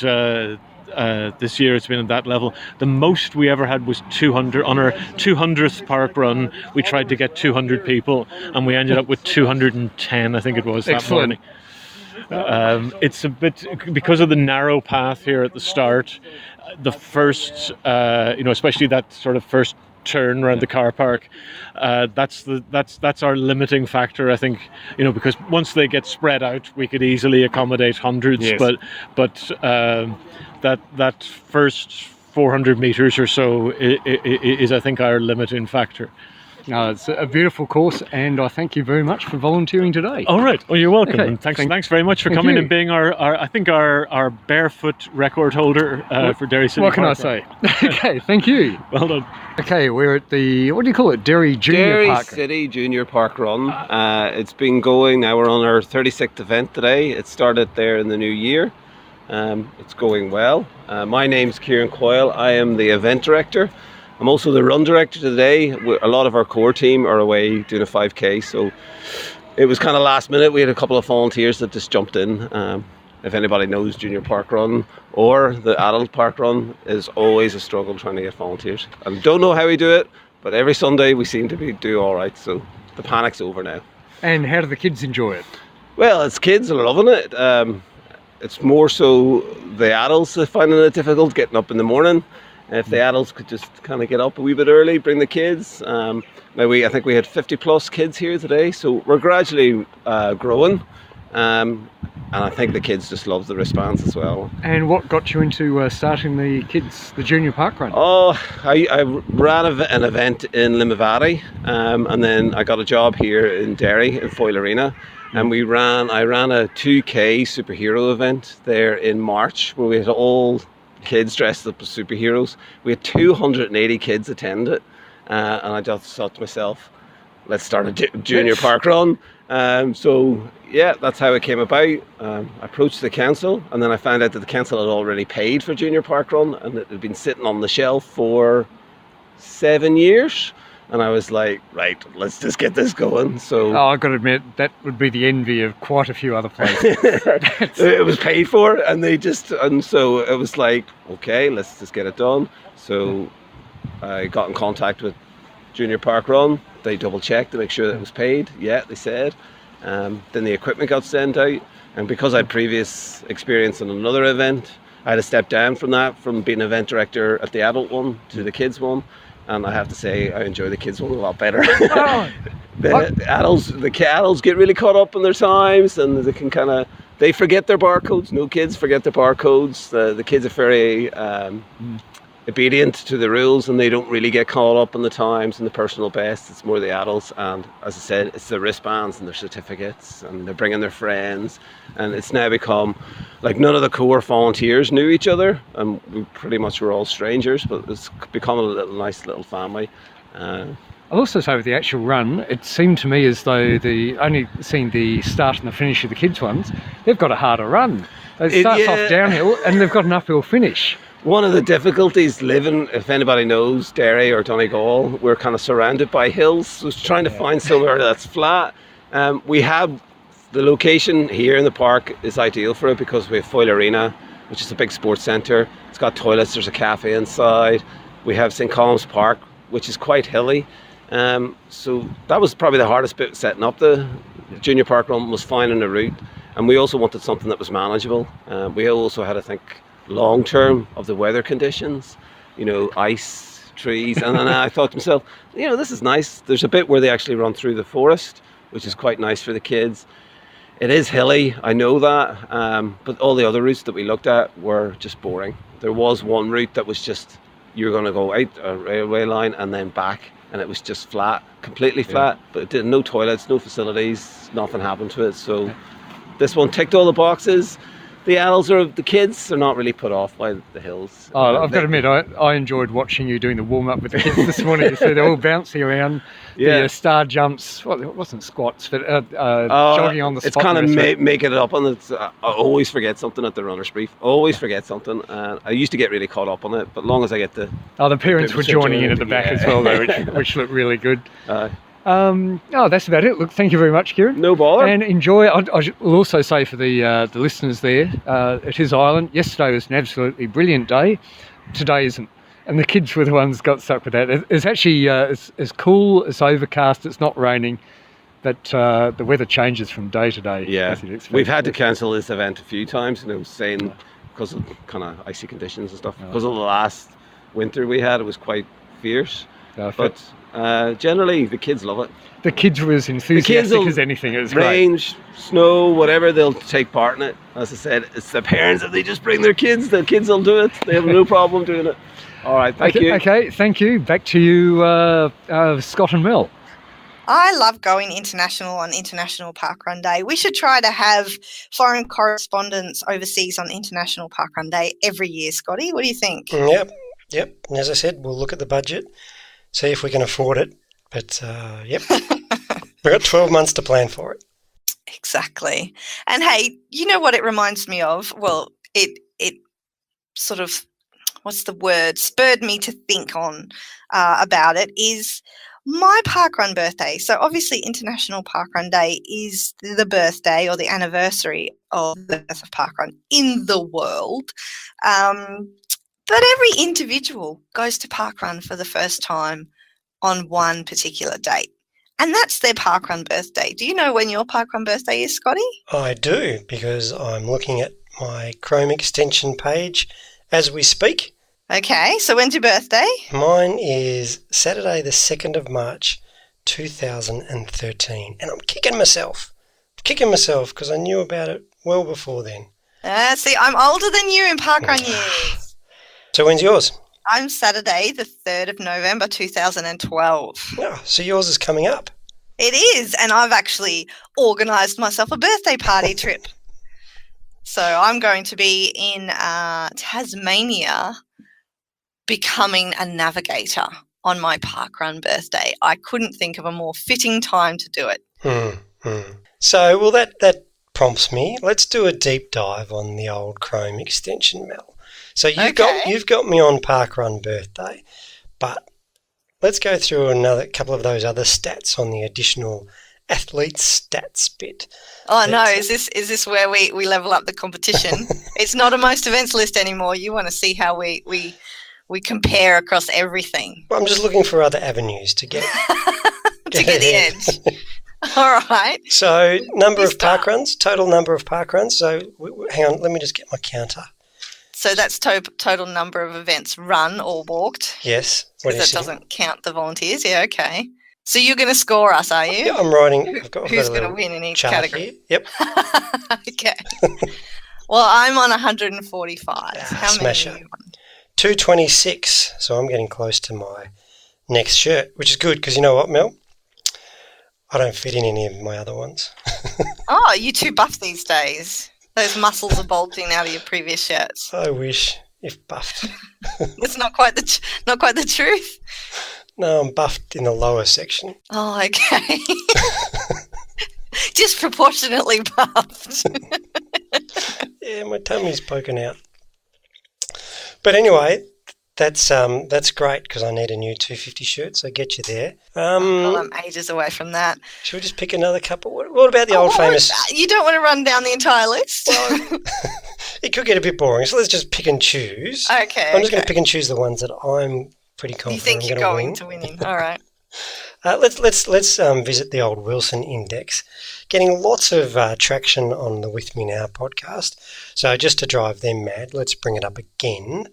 this year it's been at that level. The most we ever had was 200. On our 200th park run, we tried to get 200 people, and we ended up with 210, I think it was, that morning. It's a bit, because of the narrow path here at the start, the first, especially that sort of first turn around the car park, that's our limiting factor, I think, because once they get spread out, we could easily accommodate hundreds. Yes. But that first 400 meters or so is, I think, our limiting factor. It's a beautiful course, and I thank you very much for volunteering today. All right. Well, you're welcome. Okay. And thanks very much for coming and being our barefoot record holder for Derry City. What can I say? Okay, thank you. Well done. Okay, we're at the, what do you call it? Derry Junior Park. Derry City Junior Park Run. It's been going, now we're on our 36th event today. It started there in the new year. It's going well. My name's Kieran Coyle. I am the event director. I'm also the run director today. A lot of our core team are away doing a 5K, so it was kind of last minute. We had a couple of volunteers that just jumped in. If anybody knows Junior Park Run or the adult park run, is always a struggle trying to get volunteers. I don't know how we do it, but every Sunday we seem to do all right, so the panic's over now. And how do the kids enjoy it? Well, as kids are loving it. It's more so the adults are finding it difficult getting up in the morning. If the adults could just kind of get up a wee bit early, bring the kids. I think we had 50 plus kids here today, so we're gradually growing. And I think the kids just love the response as well. And what got you into starting the junior parkrun? Oh, I ran an event in Limavady, and then I got a job here in Derry in Foyle Arena, and I ran a 2K superhero event there in March where we had all kids dressed up as superheroes. We had 280 kids attend it, and I just thought to myself, let's start a junior parkrun. So yeah, that's how it came about. I approached the council, and then I found out that the council had already paid for junior parkrun, and it had been sitting on the shelf for 7 years. And I was like, right, let's just get this going. So I've got to admit, that would be the envy of quite a few other places. It was paid for, and so it was like, okay, let's just get it done. So I got in contact with Junior Parkrun. They double checked to make sure that it was paid. Yeah, they said. Then the equipment got sent out, and because I had previous experience in another event, I had to step down from that, from being event director at the adult one to the kids one. And I have to say, I enjoy the kids one a lot better. The adults get really caught up in their times, and they can they forget their barcodes. No kids forget their barcodes. The kids are very obedient to the rules, and they don't really get caught up in the times and the personal best. It's more the adults, and as I said, it's the wristbands and their certificates, and they're bringing their friends, and it's now become like none of the core volunteers knew each other, and we pretty much were all strangers, but it's become a nice little family. I'll also say with the actual run, it seemed to me as though only seeing the start and the finish of the kids ones, they've got a harder run. It starts off downhill, and they've got an uphill finish. One of the difficulties living, if anybody knows Derry or Donegal, we're kind of surrounded by hills. So trying to find somewhere that's flat. We have the location here in the park is ideal for it because we have Foyle Arena, which is a big sports centre. It's got toilets, there's a cafe inside. We have St. Colum's Park, which is quite hilly. So that was probably the hardest bit setting up the junior park run, was finding a route. And we also wanted something that was manageable. We also had to think long term of the weather conditions, ice, trees, and then I thought to myself, this is nice. There's a bit where they actually run through the forest, which is quite nice for the kids. It is hilly, I know that, but all the other routes that we looked at were just boring. There was one route that was just, you're going to go out a railway line and then back, and it was just flat, completely flat, but it did no toilets, no facilities, nothing happened to it. So this one ticked all the boxes. The kids are not really put off by the hills. I've got to admit, I enjoyed watching you doing the warm-up with the kids this morning. So they're all bouncing around, the star jumps, it wasn't squats, but jogging on the spot. It's kind of making it up, and I always forget something at the runner's brief. Always forget something. I used to get really caught up on it, but long as I get the parents were joining in at the back as well, though, which looked really good. That's about it. Look, thank you very much, Kieran. No bother. And enjoy. I will also say for the listeners there, it is Ireland. Yesterday was an absolutely brilliant day. Today isn't. And the kids were the ones got stuck with that. It's actually it's cool, it's overcast, it's not raining, but the weather changes from day to day. Yeah, we've had to cancel this event a few times, saying because of kind of icy conditions and stuff. Because of the last winter we had, it was quite fierce. But generally, the kids love it. The kids were as enthusiastic as anything. It was range, snow, whatever, they'll take part in it. As I said, it's the parents, if they just bring their kids, the kids will do it. They have no problem doing it. All right, thank you. Okay, thank you. Back to you, Scott and Mel. I love going international on International Parkrun Day. We should try to have foreign correspondents overseas on International Parkrun Day every year, Scotty. What do you think? Yep. And as I said, we'll look at the budget, see if we can afford it. But, yep, we've got 12 months to plan for it. Exactly. And, hey, you know what it reminds me of? Well, it sort of, what's the word, spurred me to think on about it is my parkrun birthday. So, obviously, International Parkrun Day is the birthday or the anniversary of the birth of parkrun in the world. But every individual goes to parkrun for the first time on one particular date. And that's their parkrun birthday. Do you know when your parkrun birthday is, Scotty? I do, because I'm looking at my Chrome extension page as we speak. Okay, so when's your birthday? Mine is Saturday the 2nd of March 2013. And I'm kicking myself kicking myself because I knew about it well before then. See, I'm older than you in parkrun years. So when's yours? I'm Saturday, the 3rd of November, 2012. Oh, so yours is coming up. It is, and I've actually organised myself a birthday party trip. So I'm going to be in Tasmania becoming a navigator on my parkrun birthday. I couldn't think of a more fitting time to do it. So, well, that prompts me. Let's do a deep dive on the old Chrome extension, Mel. So you've got me on parkrun birthday, but let's go through another couple of those other stats on the additional athletes stats bit. Oh no, is this where we level up the competition? It's not a most events list anymore. You want to see how we compare across everything. Well, I'm just looking for other avenues to get to get the edge. All right. So number of parkruns, total number of parkruns. So hang on, let me just get my counter. So that's total number of events run or walked. Yes. Because that doesn't count the volunteers. Yeah, okay. So you're going to score us, are you? Yeah, I'm writing. Who's going to win in each category? Here. Yep. Okay. Well, I'm on 145. How smasher. many are you on? 226. So I'm getting close to my next shirt, which is good because you know what, Mel? I don't fit in any of my other ones. Oh, you're too buff these days. Those muscles are bulging out of your previous shirts. I wish, if buffed. It's not quite the truth. No, I'm buffed in the lower section. Oh, okay. Disproportionately buffed. Yeah, my tummy's poking out. But anyway, that's great because I need a new 250 shirt, so get you there. Well, I'm ages away from that. Should we just pick another couple? What about the old famous? You don't want to run down the entire list? Well, it could get a bit boring, so let's just pick and choose. Okay. I'm just going to pick and choose the ones that I'm pretty confident you think I'm you're going to winning. All right. Let's visit the old Wilson Index. Getting lots of traction on the With Me Now podcast. So just to drive them mad, let's bring it up again.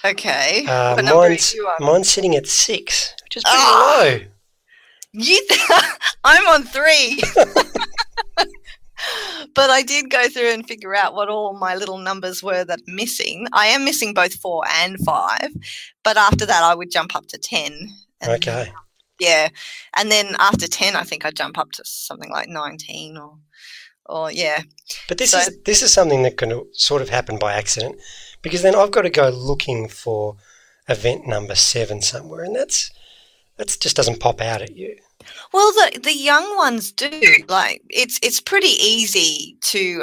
Okay. What number are you on? Mine's sitting at 6, which is pretty low. I'm on 3. But I did go through and figure out what all my little numbers were that I'm missing. I am missing both 4 and 5, but after that I would jump up to 10. Okay. Yeah, and then after 10 I think I'd jump up to something like 19 or yeah. But this is something that can sort of happen by accident because then I've got to go looking for event number 7 somewhere, and that just doesn't pop out at you. Well, the young ones do. Like it's pretty easy to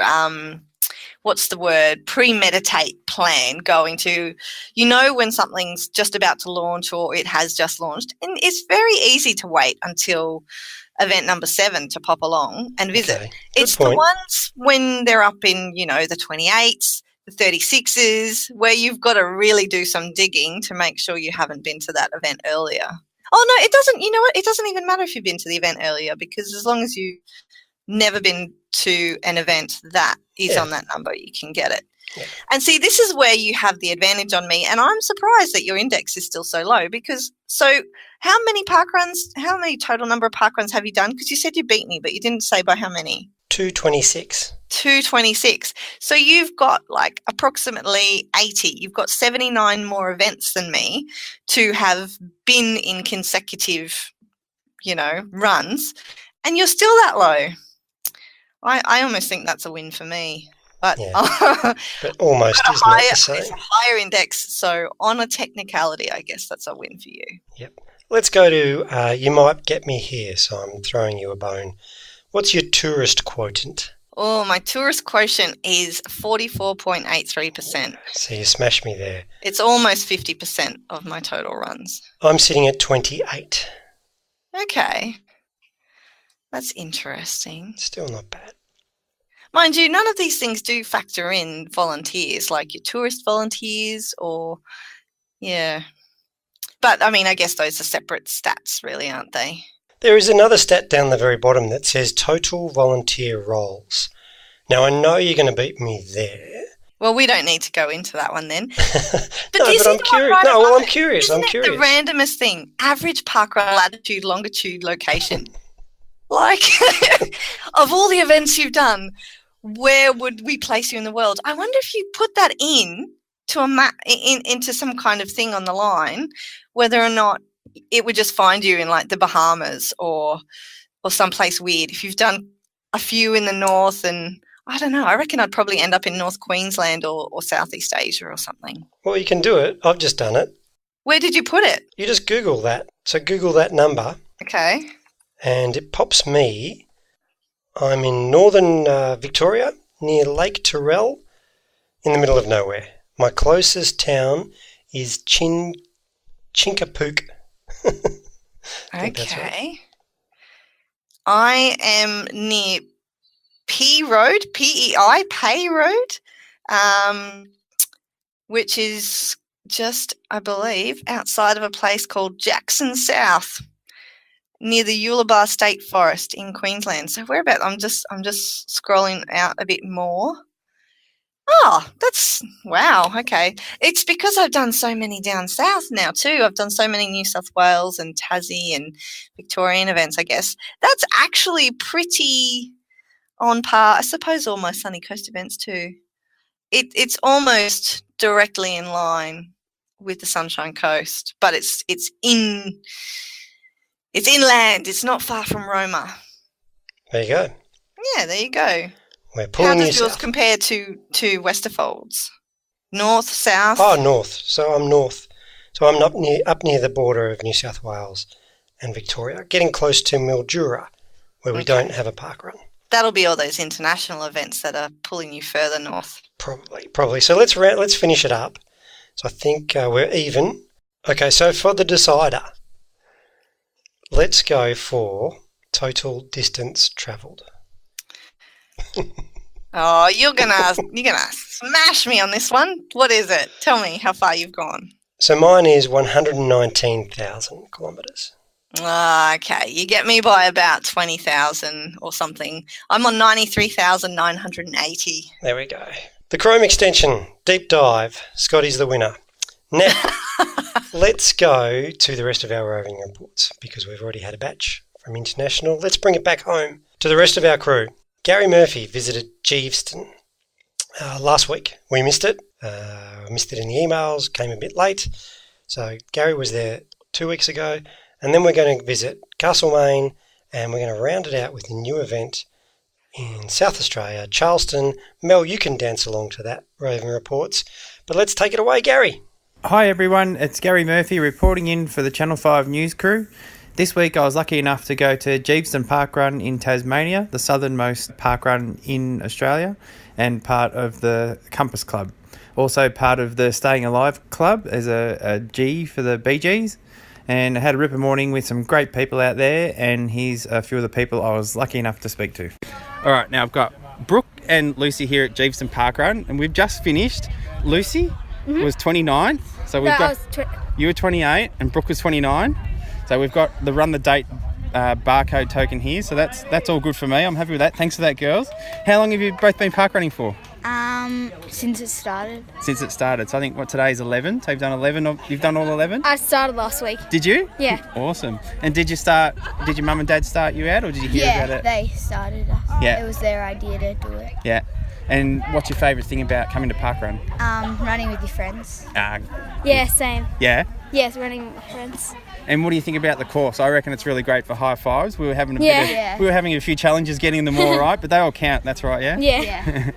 premeditate plan going to, when something's just about to launch or it has just launched, and it's very easy to wait until event number 7 to pop along and visit. Okay. It's the ones when they're up in the 28s, the 36s, where you've got to really do some digging to make sure you haven't been to that event earlier. Oh, no, it doesn't. You know what? It doesn't even matter if you've been to the event earlier because as long as you've never been to an event that is on that number, you can get it. Yeah. And see, this is where you have the advantage on me, and I'm surprised that your index is still so low because how many total number of parkruns have you done? Because you said you beat me, but you didn't say by how many. 226. 226. So you've got like approximately 80. You've got 79 more events than me to have been in consecutive, runs, and you're still that low. I almost think that's a win for me. But, but almost is not the same. It's a higher index, so on a technicality, I guess that's a win for you. Yep. Let's go to You Might Get Me Here, so I'm throwing you a bone. What's your tourist quotient? Oh, my tourist quotient is 44.83%. So you smashed me there. It's almost 50% of my total runs. I'm sitting at 28. Okay. That's interesting. Still not bad. Mind you, none of these things do factor in volunteers, like your tourist volunteers or, yeah. But, I guess those are separate stats, really, aren't they? There is another stat down the very bottom that says total volunteer roles. Now, I know you're going to beat me there. Well, we don't need to go into that one then. But I'm curious. I'm curious. Isn't it the randomest thing? Average parkrun latitude, longitude, location. Like, of all the events you've done, where would we place you in the world? I wonder if you put that to a map, into some kind of thing on the line, whether or not it would just find you in like the Bahamas or someplace weird. If you've done a few in the north, and I don't know, I reckon I'd probably end up in North Queensland or Southeast Asia or something. Well, you can do it. I've just done it. Where did you put it? You just Google that. So Google that number. Okay. And it pops me. I'm in northern Victoria, near Lake Tyrrell, in the middle of nowhere. My closest town is Chinkapook. Okay. Right. I am near P Road, PEI, Pay Road, which is just, I believe, outside of a place called Jackson South, near the Ullabar State Forest in Queensland. So whereabouts? I'm just scrolling out a bit more. Oh, that's wow. Okay, it's because I've done so many down south now too. I've done so many New South Wales and Tassie and Victorian events. I guess that's actually pretty on par. I suppose all my Sunny Coast events too. It's almost directly in line with the Sunshine Coast, but it's inland. It's not far from Roma. There you go. Yeah, there you go. We're pulling How does yours south. compare to Westerfolds? North, south? Oh, north. So I'm north. So I'm up near the border of New South Wales and Victoria, getting close to Mildura, where we don't have a parkrun. That'll be all those international events that are pulling you further north. Probably. So let's finish it up. So I think we're even. Okay, so for the decider, let's go for total distance travelled. Oh, you're gonna smash me on this one. What is it? Tell me how far you've gone. So mine is 119,000 kilometres. Okay, you get me by about 20,000 or something. I'm on 93,980. There we go. The Chrome extension, deep dive. Scotty's the winner. Now, let's go to the rest of our roving reports because we've already had a batch from international. Let's bring it back home to the rest of our crew. Gary Murphy visited Geeveston last week. We missed it. Missed it in the emails, came a bit late. So Gary was there 2 weeks ago. And then we're going to visit Castlemaine and we're going to round it out with a new event in South Australia, Charleston. Mel, you can dance along to that, roving reports. But let's take it away, Gary. Hi everyone, it's Gary Murphy reporting in for the Channel 5 news crew. This week I was lucky enough to go to Geeveston Parkrun in Tasmania, the southernmost parkrun in Australia, and part of the Compass Club. Also part of the Staying Alive Club as a G for the Bee Gees. And I had a ripper morning with some great people out there, and here's a few of the people I was lucky enough to speak to. All right, now I've got Brooke and Lucy here at Geeveston Parkrun, and we've just finished. Lucy was 29, so we've you were 28 and Brooke was 29. So we've got the run the date barcode token here, so that's all good for me. I'm happy with that. Thanks for that, girls. How long have you both been parkrunning for? Since it started. Since it started. So I think today's 11. So you've done 11. You've done all 11. I started last week. Did you? Yeah. Awesome. And did your mum and dad start you out, or did you hear about it? Yeah, they started us. Yeah. It was their idea to do it. Yeah. And what's your favourite thing about coming to parkrun? Running with your friends. Yeah, same. Yeah. Yes, running with friends. And what do you think about the course? I reckon it's really great for high fives. We were having a few challenges getting them all right, but they all count. That's right, yeah. Yeah.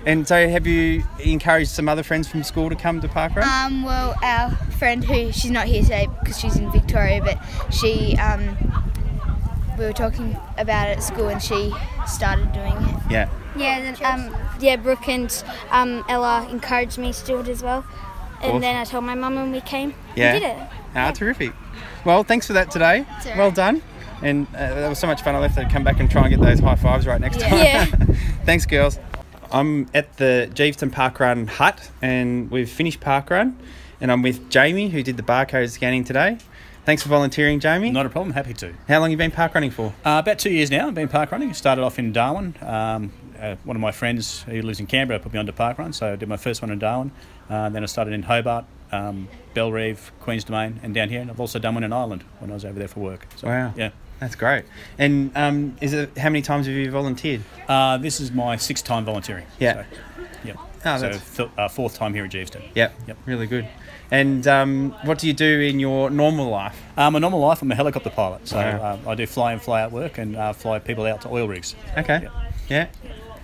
And so, have you encouraged some other friends from school to come to parkrun? Well, our friend she's not here today because she's in Victoria, but she we were talking about it at school and she started doing it. Yeah. Yeah. Then Brooke and Ella encouraged me to do it as well. And Awesome. Then I told my mum when we came Yeah. and did it. Terrific. Well, thanks for that today. It's all right. Well done. And that was so much fun. I'll have to come back and try and get those high fives right next time. Yeah. Thanks, girls. I'm at the Geeveston Parkrun hut and we've finished parkrun, and I'm with Jamie, who did the barcode scanning today. Thanks for volunteering, Jamie. Not a problem, happy to. How long have you been parkrunning for? About 2 years now. I've been parkrunning. Started off in Darwin. One of my friends who lives in Canberra put me onto parkrun, so I did my first one in Darwin. Then I started in Hobart, Bellerive, Queen's Domain, and down here. And I've also done one in Ireland when I was over there for work. So, Wow. Yeah. That's great. And how many times have you volunteered? This is my 6th time volunteering. Yeah. So, yep. Oh, so that's... 4th time here at Geeveston. Yep. Really good. And what do you do in your normal life? My normal life, I'm a helicopter pilot. So Wow. I do fly in, fly out work and fly people out to oil rigs. Okay. Yep. Yeah.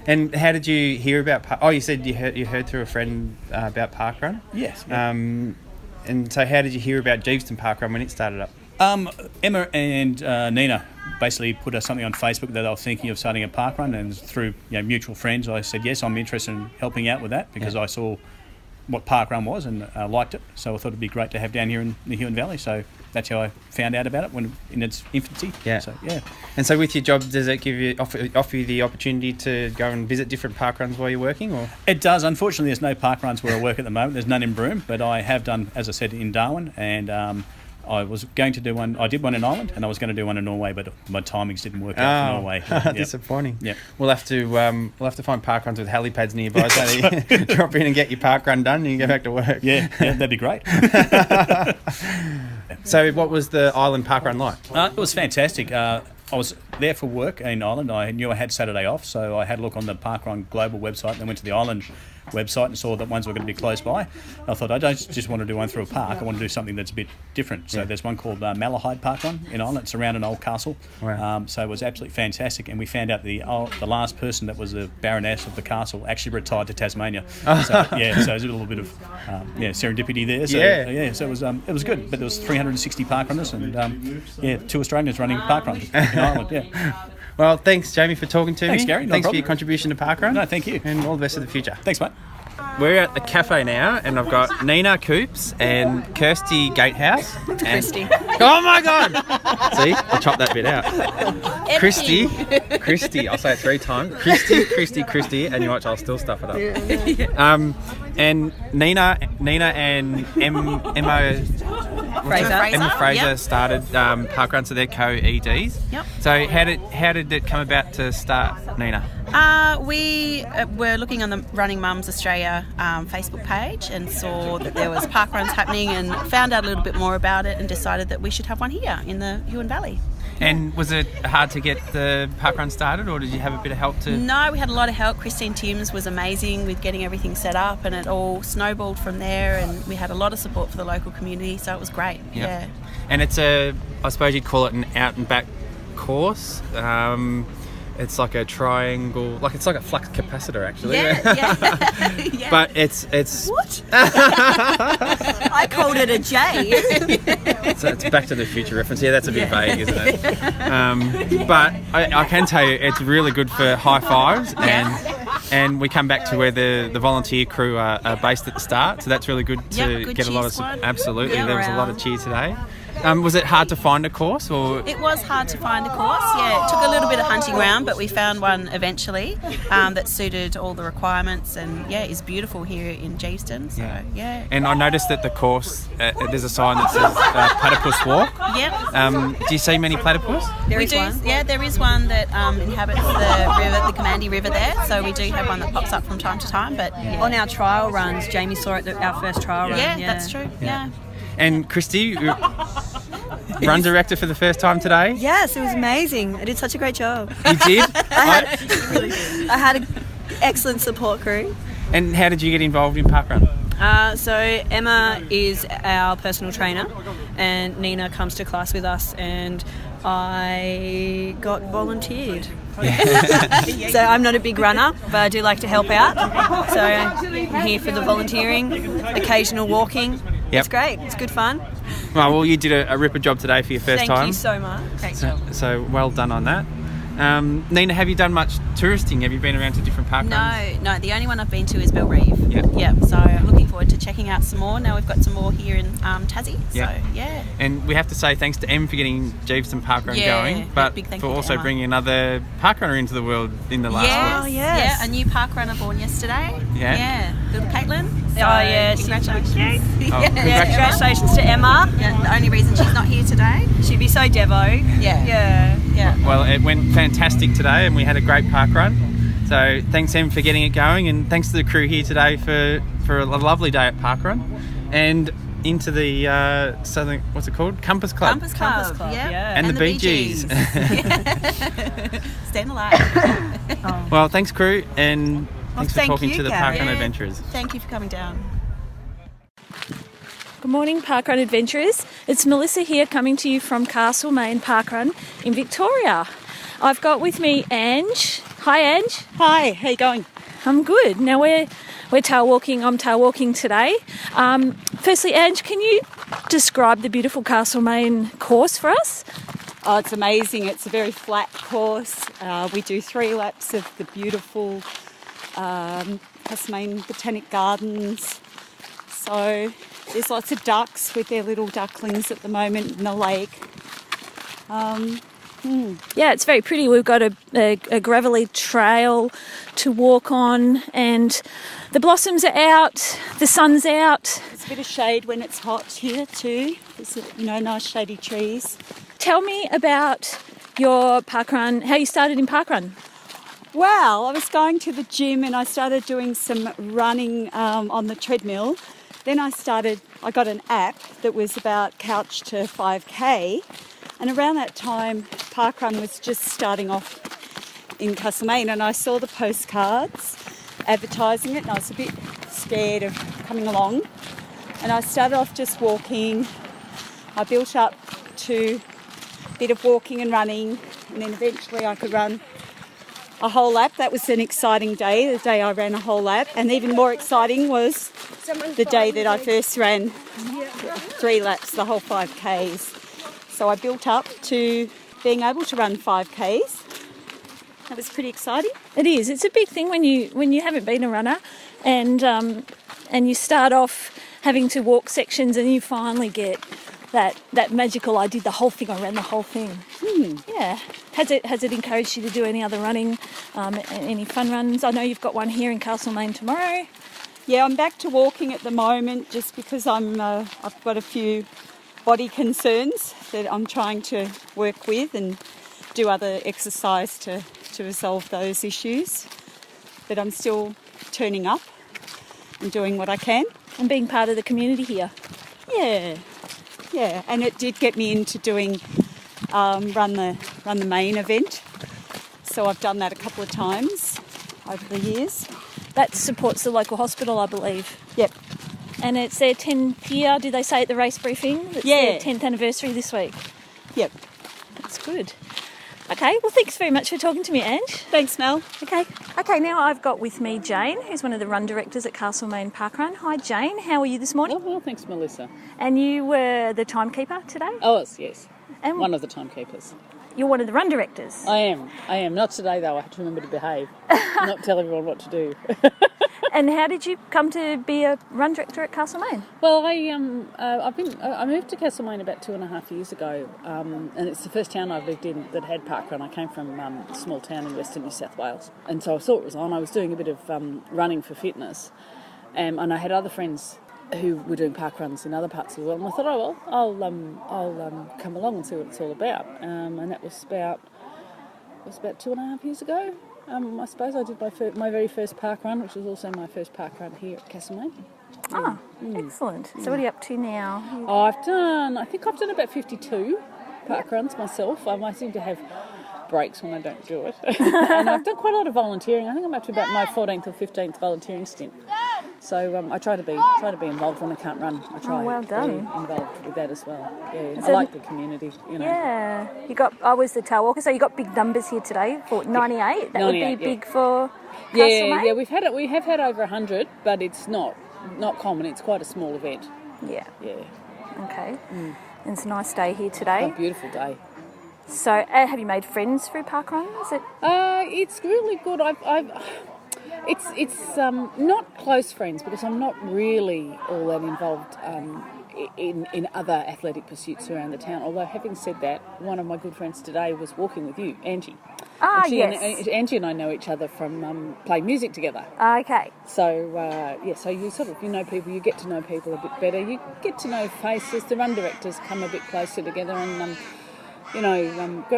And how did you hear about... you said you heard through a friend about parkrun? Yes. And so how did you hear about Geeveston Parkrun when it started up? Emma and Nina basically put something on Facebook that they were thinking of starting a parkrun, and through mutual friends I said yes, I'm interested in helping out with that because I saw what parkrun was and liked it, so I thought it'd be great to have down here in the Huon Valley. So that's how I found out about it when in its infancy. So And so with your job, does it offer you the opportunity to go and visit different parkruns while you're working? Or it does. Unfortunately, there's no parkruns where I work at the moment. There's none in Broome, but I have done, as I said, in Darwin, and I was going to do one. I did one in Ireland, and I was going to do one in Norway, but my timings didn't work out for Norway. Disappointing. Yeah, we'll have to find parkruns with helipads nearby, so that you drop in and get your parkrun done, and you can go back to work. Yeah, that'd be great. So, what was the Island parkrun like? It was fantastic. I was there for work in Ireland. I knew I had Saturday off, so I had a look on the Parkrun Global website and then went to the Island website and saw that ones were going to be close by. I thought, I don't just want to do one through a park, I want to do something that's a bit different. So there's one called Malahide Parkrun in Ireland. It's around an old castle. Wow. So it was absolutely fantastic, and we found out the last person that was the Baroness of the castle actually retired to Tasmania. So there's a little bit of serendipity there. So, so it was good. But there was 360 parkrunners and 2 Australians running parkruns in Ireland. Well, thanks, Jamie, for talking to me. Thanks, Gary. Thanks for your contribution to parkrun. No, thank you. And all the best of the future. Thanks, mate. We're at the cafe now, and I've got Nina Coops and Kirsty Gatehouse. Christy. Oh my God! See, I chopped that bit out. Christy. I'll say it 3 times. Christy, and you watch, I'll still stuff it up. And Nina and Emma Fraser started parkrun, so they're co-EDs. Yep. So how did it come about to start, Nina? We were looking on the Running Mums Australia Facebook page and saw that there was parkruns happening and found out a little bit more about it and decided that we should have one here in the Huon Valley. And was it hard to get the parkrun started, or did you have a bit of help to... No, we had a lot of help. Christine Timms was amazing with getting everything set up, and it all snowballed from there, and we had a lot of support for the local community, so it was great. Yep. Yeah. And it's I suppose you'd call it an out and back course. It's like a triangle, it's like a flux capacitor, actually. Yeah. But it's what? I called it a J. So it's Back to the Future reference. Yeah, that's a bit vague, isn't it? But I can tell you, it's really good for high fives, and we come back to where the volunteer crew are based at the start. So that's really good to good get a lot of squad. absolutely. Yeah, there was a lot of cheer today. Was it hard to find a course, or? It was hard to find a course, yeah. It took a little bit of hunting around, but we found one eventually that suited all the requirements, and is beautiful here in Geeveston. So, yeah. And I noticed that the course, there's a sign that says Platypus Walk. Yep. Do you see many platypus? We do. Yeah, there is one that inhabits the river, the Commandie River there. So we do have one that pops up from time to time. But on our trial runs, Jamie saw it at our first trial run. Yeah, that's true. Yeah. And Christy, run director for the first time today? Yes, it was amazing. I did such a great job. You did? I had an excellent support crew. And how did you get involved in parkrun? So Emma is our personal trainer, and Nina comes to class with us, and I got volunteered. So I'm not a big runner, but I do like to help out. So I'm here for the volunteering, occasional walking. It's great. It's good fun. Well, you did a ripper job today for your first time. Thank you so much. Thanks. So well done on that. Nina, have you done much touristing? Have you been around to different parkruns? No. The only one I've been to is Belrive. Yeah. So I'm looking forward to checking out some more. Now we've got some more here in Tassie. Yeah. So yeah. And we have to say thanks to Em for getting Geeveston Parkrun going, but big thank for you to also Emma. bringing another parkrunner into the world in the last week. Yeah, a new parkrunner born yesterday. Yeah. Little Caitlin. Oh, yes. Congratulations. Congratulations to Emma. Yeah, the only reason she's not here today. She'd be so devo. Yeah. Well, it went fantastic today, and we had a great parkrun. So thanks, Em, for getting it going, and thanks to the crew here today for a lovely day at parkrun. And into the southern, what's it called? Compass Club. Compass Club, yeah. And the Bee Gees. Stand alive. Well, thanks, crew, and thanks for talking to the Gary. Parkrun Adventurers. Thank you for coming down. Good morning, Parkrun Adventurers. It's Melissa here, coming to you from Castlemaine Parkrun in Victoria. I've got with me Ange. Hi, Ange. Hi, how you going? I'm good. Now we're tail walking. I'm tail walking today. Firstly, Ange, can you describe the beautiful Castlemaine course for us? Oh, it's amazing. It's a very flat course. We do 3 laps of the beautiful Castlemaine Botanic Gardens. So there's lots of ducks with their little ducklings at the moment in the lake. Yeah, it's very pretty. We've got a gravelly trail to walk on, and the blossoms are out, the sun's out. There's a bit of shade when it's hot here too. There's nice shady trees. Tell me about your parkrun, how you started in parkrun. Well, I was going to the gym and I started doing some running on the treadmill. Then I got an app that was about couch to 5K. And around that time, parkrun was just starting off in Castlemaine, and I saw the postcards advertising it, and I was a bit scared of coming along. And I started off just walking. I built up to a bit of walking and running, and then eventually I could run a whole lap. That was an exciting day, the day I ran a whole lap. And even more exciting was the day that I first ran 3 laps, the whole 5Ks. So I built up to being able to run 5Ks. That was pretty exciting. It is. It's a big thing when you haven't been a runner, and you start off having to walk sections, and you finally get that magical, I did the whole thing, I ran the whole thing. Yeah. Has it encouraged you to do any other running, any fun runs? I know you've got one here in Castlemaine tomorrow. Yeah, I'm back to walking at the moment just because I've got a few body concerns that I'm trying to work with and do other exercise to resolve those issues. But I'm still turning up and doing what I can. And being part of the community here. Yeah, and it did get me into doing run the main event. So I've done that a couple of times over the years. That supports the local hospital, I believe. Yep. And it's their 10th year, did they say at the race briefing? It's their 10th anniversary this week. Yep. That's good. Okay, well, thanks very much for talking to me, Ange. Thanks, Mel. Okay, now I've got with me Jane, who's one of the run directors at Castlemaine Parkrun. Hi, Jane. How are you this morning? Oh, well, thanks, Melissa. And you were the timekeeper today? Oh, yes. And one of the timekeepers. You're one of the run directors? I am. Not today, though. I have to remember to behave, not tell everyone what to do. And how did you come to be a run director at Castlemaine? Well, I moved to Castlemaine about 2.5 years ago, and it's the first town I've lived in that had parkrun. I came from a small town in western New South Wales, and so I saw it was on. I was doing a bit of running for fitness, and I had other friends who were doing parkruns in other parts of the world, and I thought, oh well, I'll come along and see what it's all about. And that was about 2.5 years ago. I suppose I did my very first parkrun, which was also my first parkrun here at Castlemaine. Excellent. So what are you up to now? I think I've done about 52 parkruns myself. I seem to have breaks when I don't do it. And I've done quite a lot of volunteering. I think I'm up to about my 14th or 15th volunteering stint. So I try to be involved when I can't run. I try well done. to be involved with that as well. Yeah, I like the community, Yeah. I was the tail walker, so you got big numbers here today for 98. That would be big for Castlemaine? Yeah, we have had over 100, but it's not common. It's quite a small event. Yeah. Yeah. Okay. And it's a nice day here today. A beautiful day. So, have you made friends through parkrun? Is it? It's really good. It's not close friends because I'm not really all that involved in other athletic pursuits around the town. Although, having said that, one of my good friends today was walking with you, Angie. Yes. Angie and I know each other from playing music together. Okay. So, so you sort of, people, you get to know people a bit better. You get to know faces. The run directors come a bit closer together and,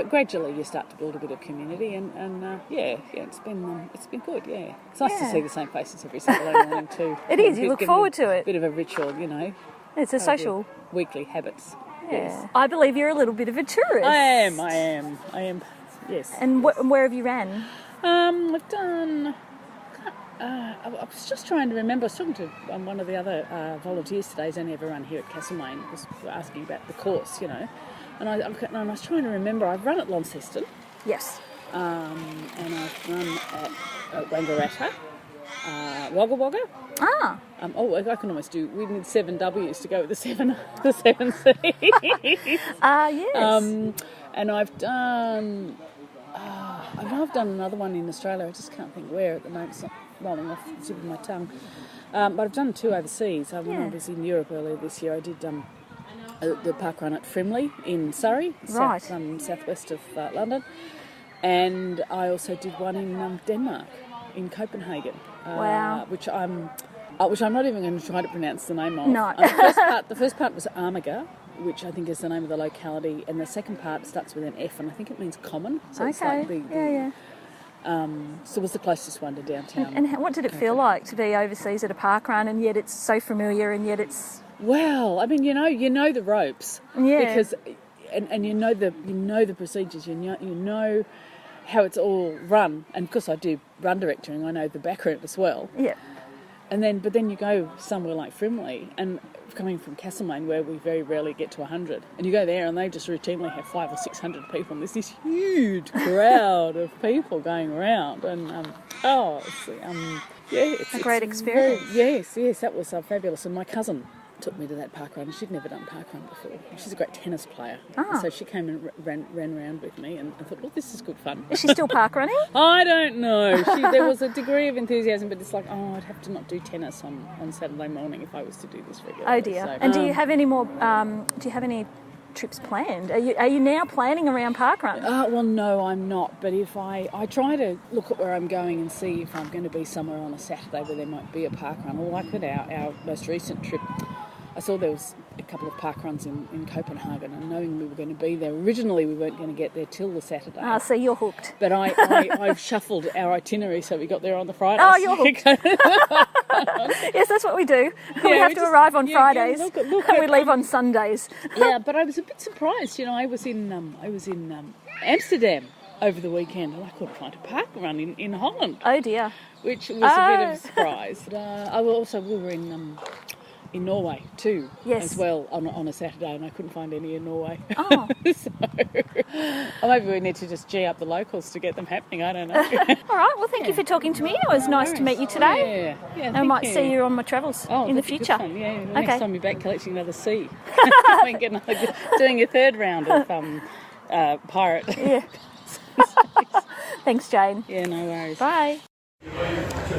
gradually you start to build a bit of community and it's been good, It's nice to see the same faces every Saturday morning too. It is, you look forward to it. Bit of a ritual, It's a social weekly habits. Yeah. Yes. I believe you're a little bit of a tourist. I am. Yes. And where have you ran? I've done. I was just trying to remember. I was talking to one of the other volunteers today. He's only ever run here at Castlemaine. Was asking about the course, you know, and I was trying to remember. I've run at Launceston. Yes. And I've run at Wangaratta, Wagga Wagga. Ah. I can almost do. We need 7 W's to go with the 7 C's. Yes. And I've done. I've done another one in Australia. I just can't think where at the moment. It's not rolling off the tip of my tongue. But I've done 2 overseas. When I was in Europe earlier this year, I did the parkrun at Frimley in Surrey, southwest of London, and I also did one in Denmark, in Copenhagen. Wow. Which I'm not even going to try to pronounce the name of. No. The first part was Armager, which I think is the name of the locality, and the second part starts with an F, and I think it means common. So it's like so it was the closest one to downtown. And what did it feel like to be overseas at a parkrun, and yet it's so familiar, and yet it's... Well, I mean, you know the ropes. Yeah. Because, and you know the procedures. You know how it's all run, and of course I do run directing. I know the background as well. Yeah. But then you go somewhere like Frimley, and coming from Castlemaine, where we very rarely get to 100, and you go there and they just routinely have 500 or 600 people, and there's this huge crowd of people going around, and it's a great experience. Yes, that was fabulous. And my cousin took me to that parkrun, and she'd never done parkrun before. She's a great tennis player, so she came and ran around with me, and I thought, well, this is good fun. Is she still parkrunning? I don't know. There was a degree of enthusiasm, but it's like, I'd have to not do tennis on Saturday morning if I was to do this regularly. Oh dear. So, and do you have any more? Do you have any trips planned? Are you now planning around parkrun? Well, no, I'm not. But if I try to look at where I'm going and see if I'm going to be somewhere on a Saturday where there might be a parkrun. Or like at our most recent trip, I saw there was a couple of parkruns in Copenhagen, and knowing we were going to be there, originally we weren't going to get there till the Saturday. So you're hooked. But I've shuffled our itinerary so we got there on the Friday. Oh, you're hooked. Yes, that's what we do. We have to arrive on Fridays, and we leave on Sundays. Yeah, but I was a bit surprised. You know, I was in Amsterdam over the weekend, and I couldn't find a parkrun in Holland. Oh dear. Which was a bit of a surprise. We were in Norway too, as well on a Saturday, and I couldn't find any in Norway. Oh. Or maybe we need to just gee up the locals to get them happening. I don't know. All right. Well, thank you for talking to me. It was nice to meet you today. Yeah. And I might see you on my travels in the future. Yeah. Next time you're back collecting another C, doing a third round of pirate. Yeah. Thanks, Jane. Yeah. No worries. Bye.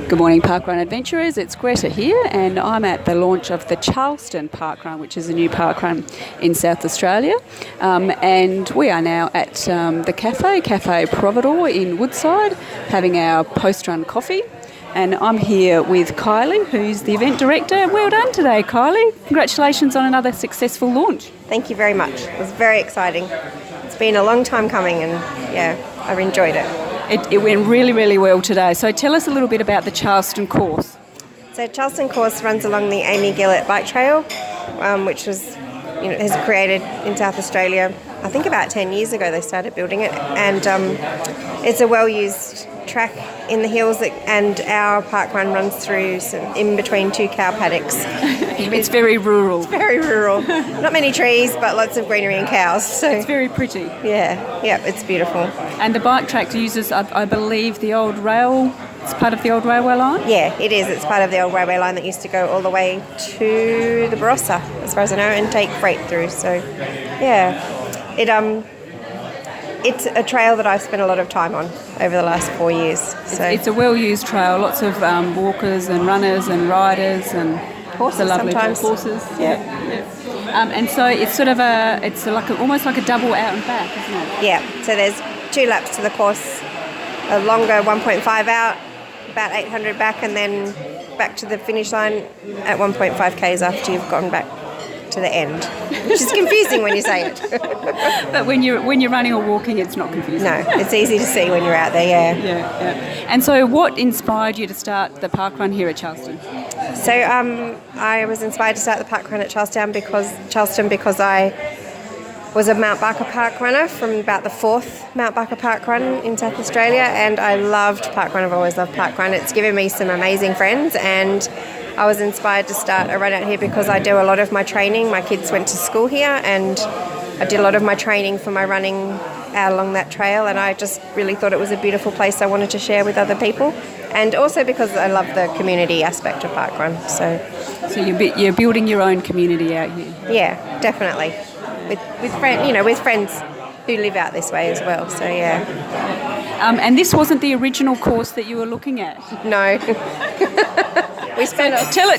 Good morning, Parkrun Adventurers. It's Grette here, and I'm at the launch of the Charleston Parkrun, which is a new parkrun in South Australia. And we are now at the Cafe Providore in Woodside, having our post-run coffee. And I'm here with Kylie, who's the event director. And well done today, Kylie. Congratulations on another successful launch. Thank you very much. It was very exciting. It's been a long time coming, and I've enjoyed it. It went really, really well today. So tell us a little bit about the Charleston course. So Charleston course runs along the Amy Gillett bike trail, which was, has created in South Australia. I think about 10 years ago they started building it, and it's a well-used track in the hills, and our parkrun runs through in between 2 cow paddocks. It's very rural. It's very rural. Not many trees, but lots of greenery and cows. So it's very pretty. Yeah, it's beautiful. And the bike track uses, I believe, the old rail. It's part of the old railway line? Yeah, it is. It's part of the old railway line that used to go all the way to the Barossa, as far as I know, and take freight through. So, it's a trail that I've spent a lot of time on over the last 4 years. So it's a well-used trail. Lots of walkers and runners and riders and horses sometimes. Horses. Yeah. And so it's sort of almost like a double out and back, isn't it? Yeah. So there's 2 laps to the course, a longer 1.5 out, about 800 back, and then back to the finish line at 1.5 k's after you've gone back to the end, which is confusing when you say it. But when you're running or walking, it's not confusing. No, it's easy to see when you're out there. Yeah. And so, what inspired you to start the parkrun here at Charleston? So I was inspired to start the parkrun at Charleston because I was a Mount Barker park runner from about the 4th Mount Barker park run in South Australia, and I loved parkrun. I've always loved parkrun. It's given me some amazing friends, and I was inspired to start a run out here because I do a lot of my training. My kids went to school here, and I did a lot of my training for my running out along that trail, and I just really thought it was a beautiful place I wanted to share with other people, and also because I love the community aspect of parkrun. So you're building your own community out here. Yeah, definitely. With friends who live out this way as well. So yeah. And this wasn't the original course that you were looking at. No.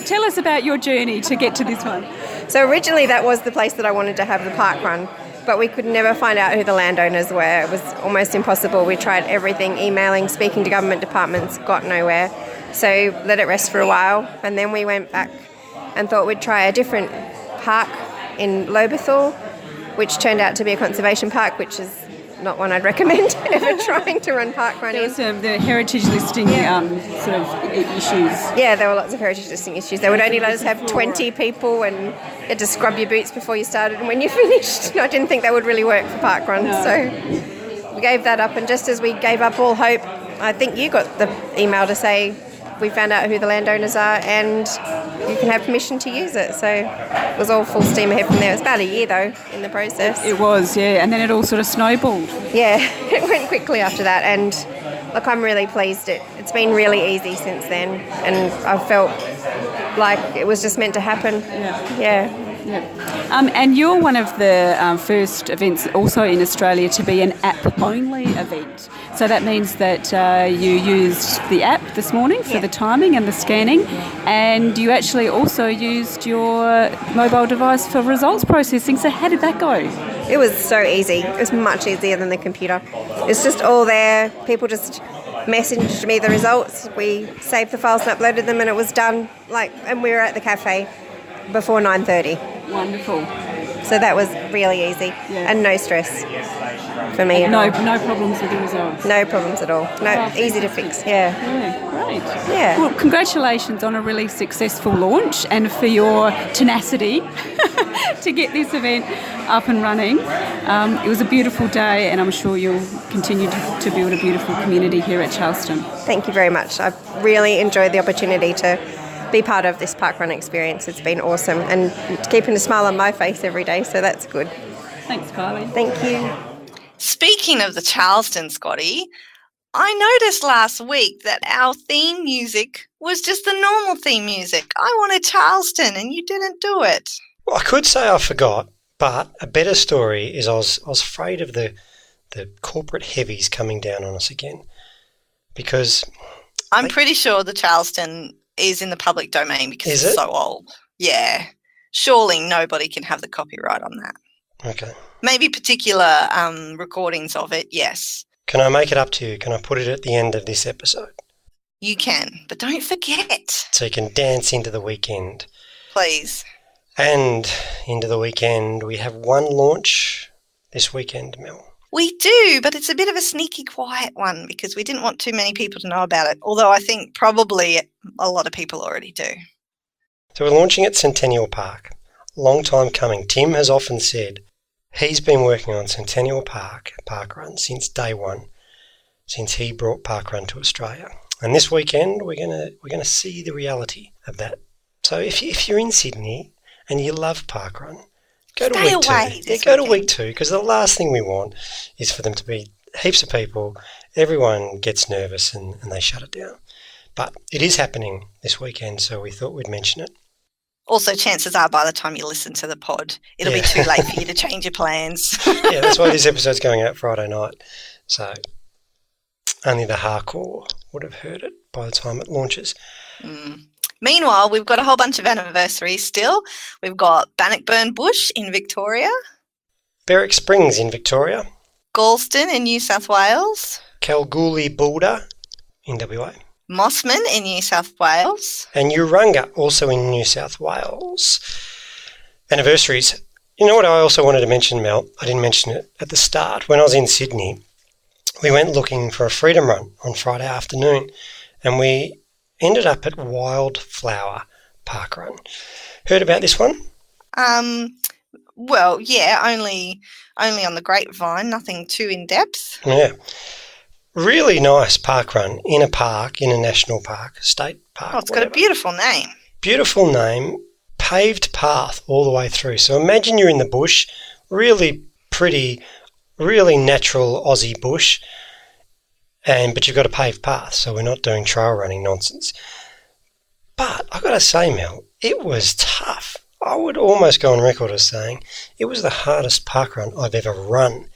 Tell us about your journey to get to this one. So originally that was the place that I wanted to have the park run, but we could never find out who the landowners were. It was almost impossible. We tried everything, emailing, speaking to government departments, got nowhere. So let it rest for a while, and then we went back and thought we'd try a different park in Lobethal, which turned out to be a conservation park, which is not one I'd recommend ever trying to run parkrun in. There was the heritage listing sort of issues. Yeah, there were lots of heritage listing issues. They would only let us have 20 people, and you had to scrub your boots before you started and when you finished. I didn't think that would really work for parkrun, so we gave that up. And just as we gave up all hope, I think you got the email to say we found out who the landowners are and you can have permission to use it. So it was all full steam ahead from there. It was about a year though in the process. It was, yeah, and then it all sort of snowballed. Yeah, it went quickly after that, and look, I'm really pleased. It's been really easy since then, and I've felt like it was just meant to happen. Yeah. And you're one of the first events also in Australia to be an app-only event. So that means that you used the app this morning for the timing and the scanning, and you actually also used your mobile device for results processing. So how did that go? It was so easy. It was much easier than the computer. It's just all there. People just messaged me the results. We saved the files and uploaded them, and it was done. And we were at the cafe before 9:30. Wonderful. So that was really easy and no stress for me. No problems with the results. No problems at all. Easy to fix. Yeah. Great. Yeah. Well, congratulations on a really successful launch and for your tenacity to get this event up and running. It was a beautiful day, and I'm sure you'll continue to build a beautiful community here at Charleston. Thank you very much. I've really enjoyed the opportunity to be part of this parkrun experience. It's been awesome, and keeping a smile on my face every day, so that's good. Thanks, Kylie. Thank you. Speaking of the Charleston, Scotty, I noticed last week that our theme music was just the normal theme music. I wanted Charleston, and you didn't do it. Well, I could say I forgot, but a better story is I was afraid of the corporate heavies coming down on us again, because I'm pretty sure the Charleston is in the public domain because it's so old. Yeah. Surely nobody can have the copyright on that. Okay. Maybe particular recordings of it, yes. Can I make it up to you? Can I put it at the end of this episode? You can, but don't forget. So you can dance into the weekend. Please. And into the weekend, we have one launch this weekend, Mel. We do, but it's a bit of a sneaky, quiet one because we didn't want too many people to know about it, although I think probably a lot of people already do. So we're launching at Centennial Park. Long time coming. Tim has often said he's been working on Centennial Parkrun since day one, since he brought parkrun to Australia. And this weekend we're gonna see the reality of that. So if you're in Sydney and you love parkrun, go to week 2. Yeah, go to week 2, because the last thing we want is for them to be heaps of people, everyone gets nervous and they shut it down. But it is happening this weekend, so we thought we'd mention it. Also, chances are by the time you listen to the pod, it'll be too late for you to change your plans. Yeah, that's why this episode's going out Friday night. So only the hardcore would have heard it by the time it launches. Meanwhile, we've got a whole bunch of anniversaries still. We've got Bannockburn Bush in Victoria. Berwick Springs in Victoria. Galston in New South Wales. Kalgoorlie Boulder in WA. Mossman in New South Wales. And Urunga, also in New South Wales. Anniversaries. You know what I also wanted to mention, Mel? I didn't mention it at the start. When I was in Sydney, we went looking for a freedom run on Friday afternoon, and we ended up at Wildflower parkrun. Heard about this one? Well, yeah, only on the grapevine, nothing too in depth. Yeah. Really nice parkrun in a park, in a national park, state park. Oh, it's got a beautiful name. Beautiful name, paved path all the way through. So imagine you're in the bush, really pretty, really natural Aussie bush, but you've got a paved path, so we're not doing trail running nonsense. But I've got to say, Mel, it was tough. I would almost go on record as saying it was the hardest parkrun I've ever run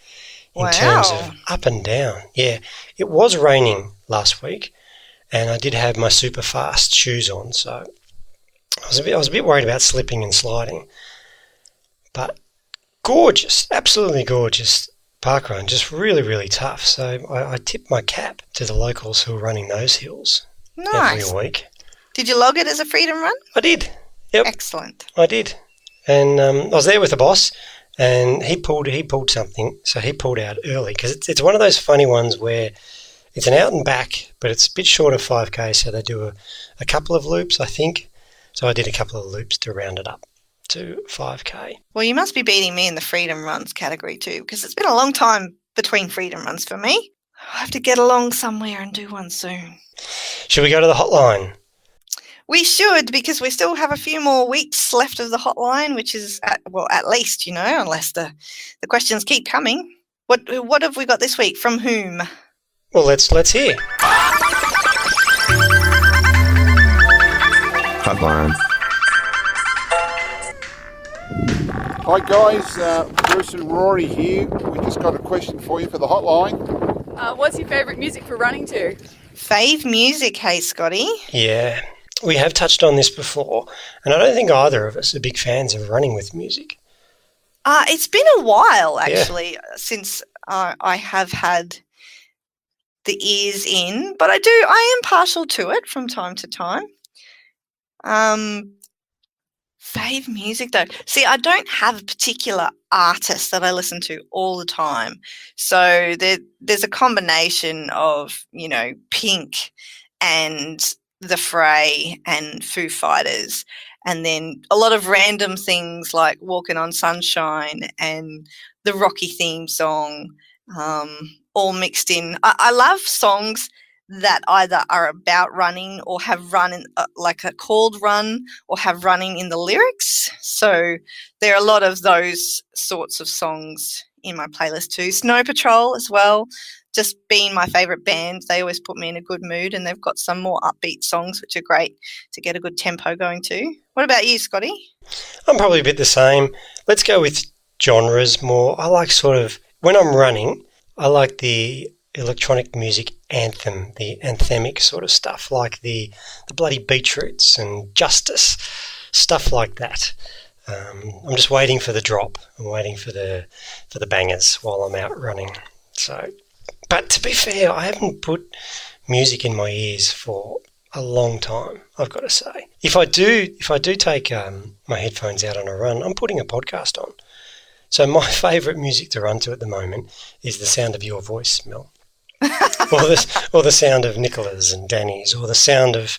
in terms of up and down. Yeah, it was raining last week, and I did have my super fast shoes on, so I was a bit worried about slipping and sliding. But gorgeous, absolutely gorgeous parkrun, just really, really tough. So I tip my cap to the locals who are running those hills every week. Did you log it as a freedom run? I did. Yep. Excellent. I did. And I was there with the boss, and he pulled something, so he pulled out early, because it's one of those funny ones where it's an out and back, but it's a bit short of 5K, so they do a couple of loops, I think. So I did a couple of loops to round it up to 5K. Well, you must be beating me in the freedom runs category too, because it's been a long time between freedom runs for me. I have to get along somewhere and do one soon. Should we go to the hotline? We should, because we still have a few more weeks left of the hotline, which is, at least, unless the questions keep coming. What have we got this week? From whom? Well, let's hear. Hotline. Hi guys, Bruce and Rory here. We just got a question for you for the hotline. What's your favourite music for running to? Fave music, hey Scotty? Yeah, we have touched on this before, and I don't think either of us are big fans of running with music. It's been a while, actually, since I have had the ears in, but I am partial to it from time to time. Fave music, though. See, I don't have a particular artist that I listen to all the time. So there's a combination of, Pink and The Fray and Foo Fighters, and then a lot of random things like Walking on Sunshine and the Rocky theme song, all mixed in. I love songs that either are about running or have run in, like a called run, or have running in the lyrics. So there are a lot of those sorts of songs in my playlist too. Snow Patrol as well, just being my favourite band. They always put me in a good mood, and they've got some more upbeat songs which are great to get a good tempo going too. What about you, Scotty? I'm probably a bit the same. Let's go with genres more. I like when I'm running, I like the electronic music anthem, the anthemic sort of stuff, like the bloody Beetroots and Justice, stuff like that. I'm just waiting for the drop. I'm waiting for the bangers while I'm out running. So, but to be fair, I haven't put music in my ears for a long time, I've got to say. If I do take my headphones out on a run, I'm putting a podcast on. So my favourite music to run to at the moment is the sound of your voice, Mel. or the sound of Nicola's and Danny's, or the sound of,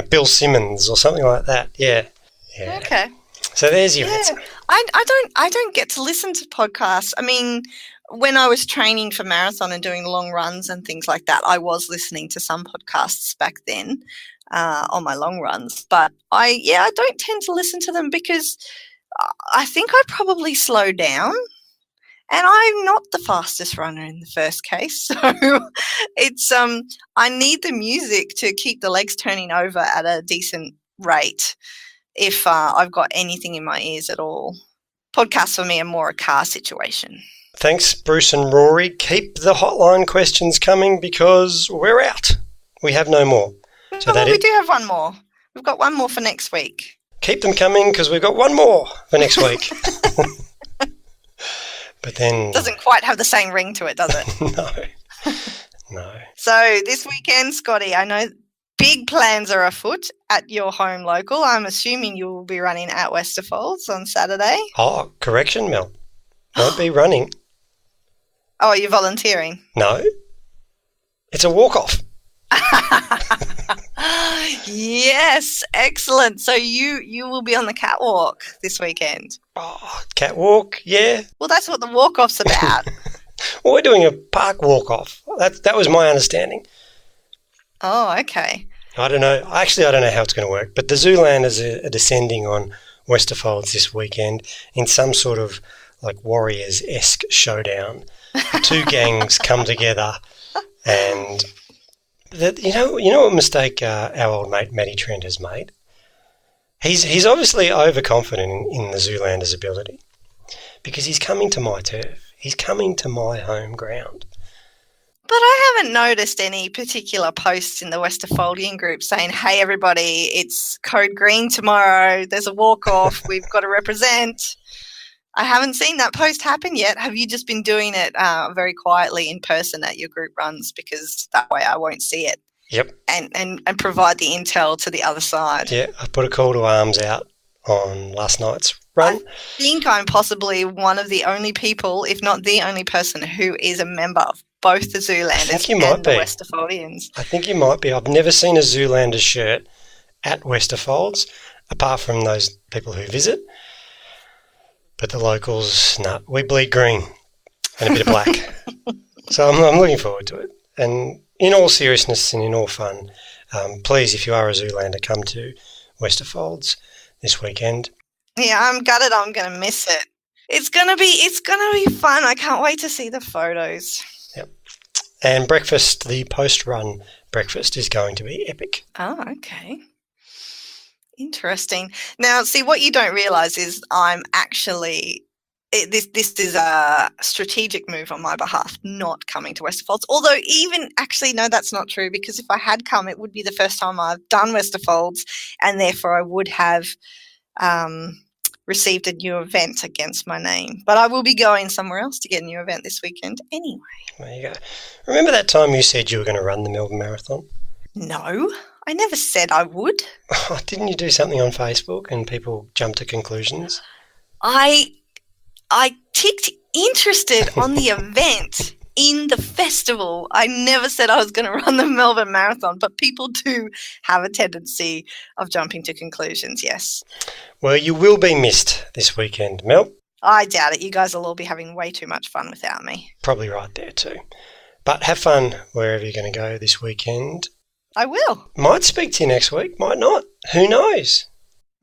Bill Simmons or something like that. Yeah. Okay. So there's your answer. I don't get to listen to podcasts. I mean, when I was training for marathon and doing long runs and things like that, I was listening to some podcasts back then on my long runs. But I don't tend to listen to them because I think I probably slow down. And I'm not the fastest runner in the first case, so it's I need the music to keep the legs turning over at a decent rate if I've got anything in my ears at all. Podcasts for me are more a car situation. Thanks, Bruce and Rory. Keep the hotline questions coming because we're out. We have no more. So we do have one more. We've got one more for next week. Keep them coming because we've got one more for next week. But then doesn't quite have the same ring to it, does it? No. So this weekend, Scotty, I know big plans are afoot at your home local. I'm assuming you will be running at Westerfolds on Saturday. Oh, correction, Mel. Won't be running. Oh, you're volunteering? No. It's a walk-off. Yes, excellent. So you will be on the catwalk this weekend. Oh, catwalk, yeah. Well, that's what the walk-off's about. Well, we're doing a park walk-off. That was my understanding. Oh, okay. I don't know. Actually, I don't know how it's going to work. But the Zoolanders are descending on Westerfolds this weekend in some sort of like Warriors-esque showdown. The two gangs come together, and you know what mistake our old mate Matty Trent has made. He's obviously overconfident in the Zoolanders' ability because he's coming to my turf. He's coming to my home ground. But I haven't noticed any particular posts in the Westerfoldian group saying, hey, everybody, it's code green tomorrow. There's a walk-off. We've got to represent. I haven't seen that post happen yet. Have you just been doing it very quietly in person at your group runs? Because that way I won't see it. Yep. And provide the intel to the other side. Yeah, I put a call to arms out on last night's run. I think I'm possibly one of the only people, if not the only person, who is a member of both the Zoolanders and the Westerfoldians. I think you might be. I've never seen a Zoolander shirt at Westerfolds, apart from those people who visit. But the locals, no, we bleed green and a bit of black. So I'm looking forward to it. And in all seriousness and in all fun, please, if you are a Zoolander, come to Westerfolds this weekend. Yeah, I'm gutted. I'm going to miss it. It's gonna be fun. I can't wait to see the photos. Yep. And breakfast, the post-run breakfast, is going to be epic. Oh, okay. Interesting. Now, see, what you don't realise is I'm actually this is a strategic move on my behalf, not coming to Westerfolds. Although no, that's not true, because if I had come, it would be the first time I've done Westerfolds, and therefore I would have received a new event against my name. But I will be going somewhere else to get a new event this weekend anyway. There you go. Remember that time you said you were going to run the Melbourne Marathon? No, I never said I would. Didn't you do something on Facebook and people jumped to conclusions? I ticked interested on the event in the festival. I never said I was going to run the Melbourne Marathon, but people do have a tendency of jumping to conclusions, yes. Well, you will be missed this weekend, Mel. I doubt it. You guys will all be having way too much fun without me. Probably right there too. But have fun wherever you're going to go this weekend. I will. Might speak to you next week, might not. Who knows?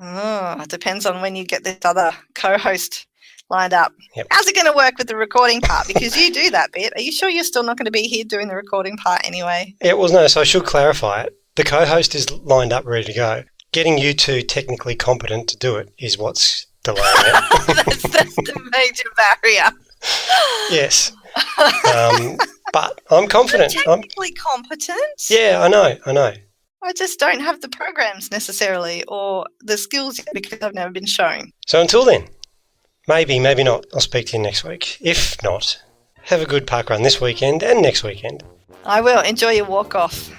Oh, it depends on when you get this other co-host lined up. Yep. How's it going to work with the recording part? Because you do that bit. Are you sure you're still not going to be here doing the recording part anyway? Yeah, well, no, so I should clarify it. The co-host is lined up, ready to go. Getting you two technically competent to do it is what's delaying it. That's the major barrier. Yes. But I'm confident. You're technically competent. Yeah, I know. I just don't have the programs necessarily or the skills yet because I've never been shown. So until then, maybe not, I'll speak to you next week. If not, have a good park run this weekend and next weekend. I will. Enjoy your walk off.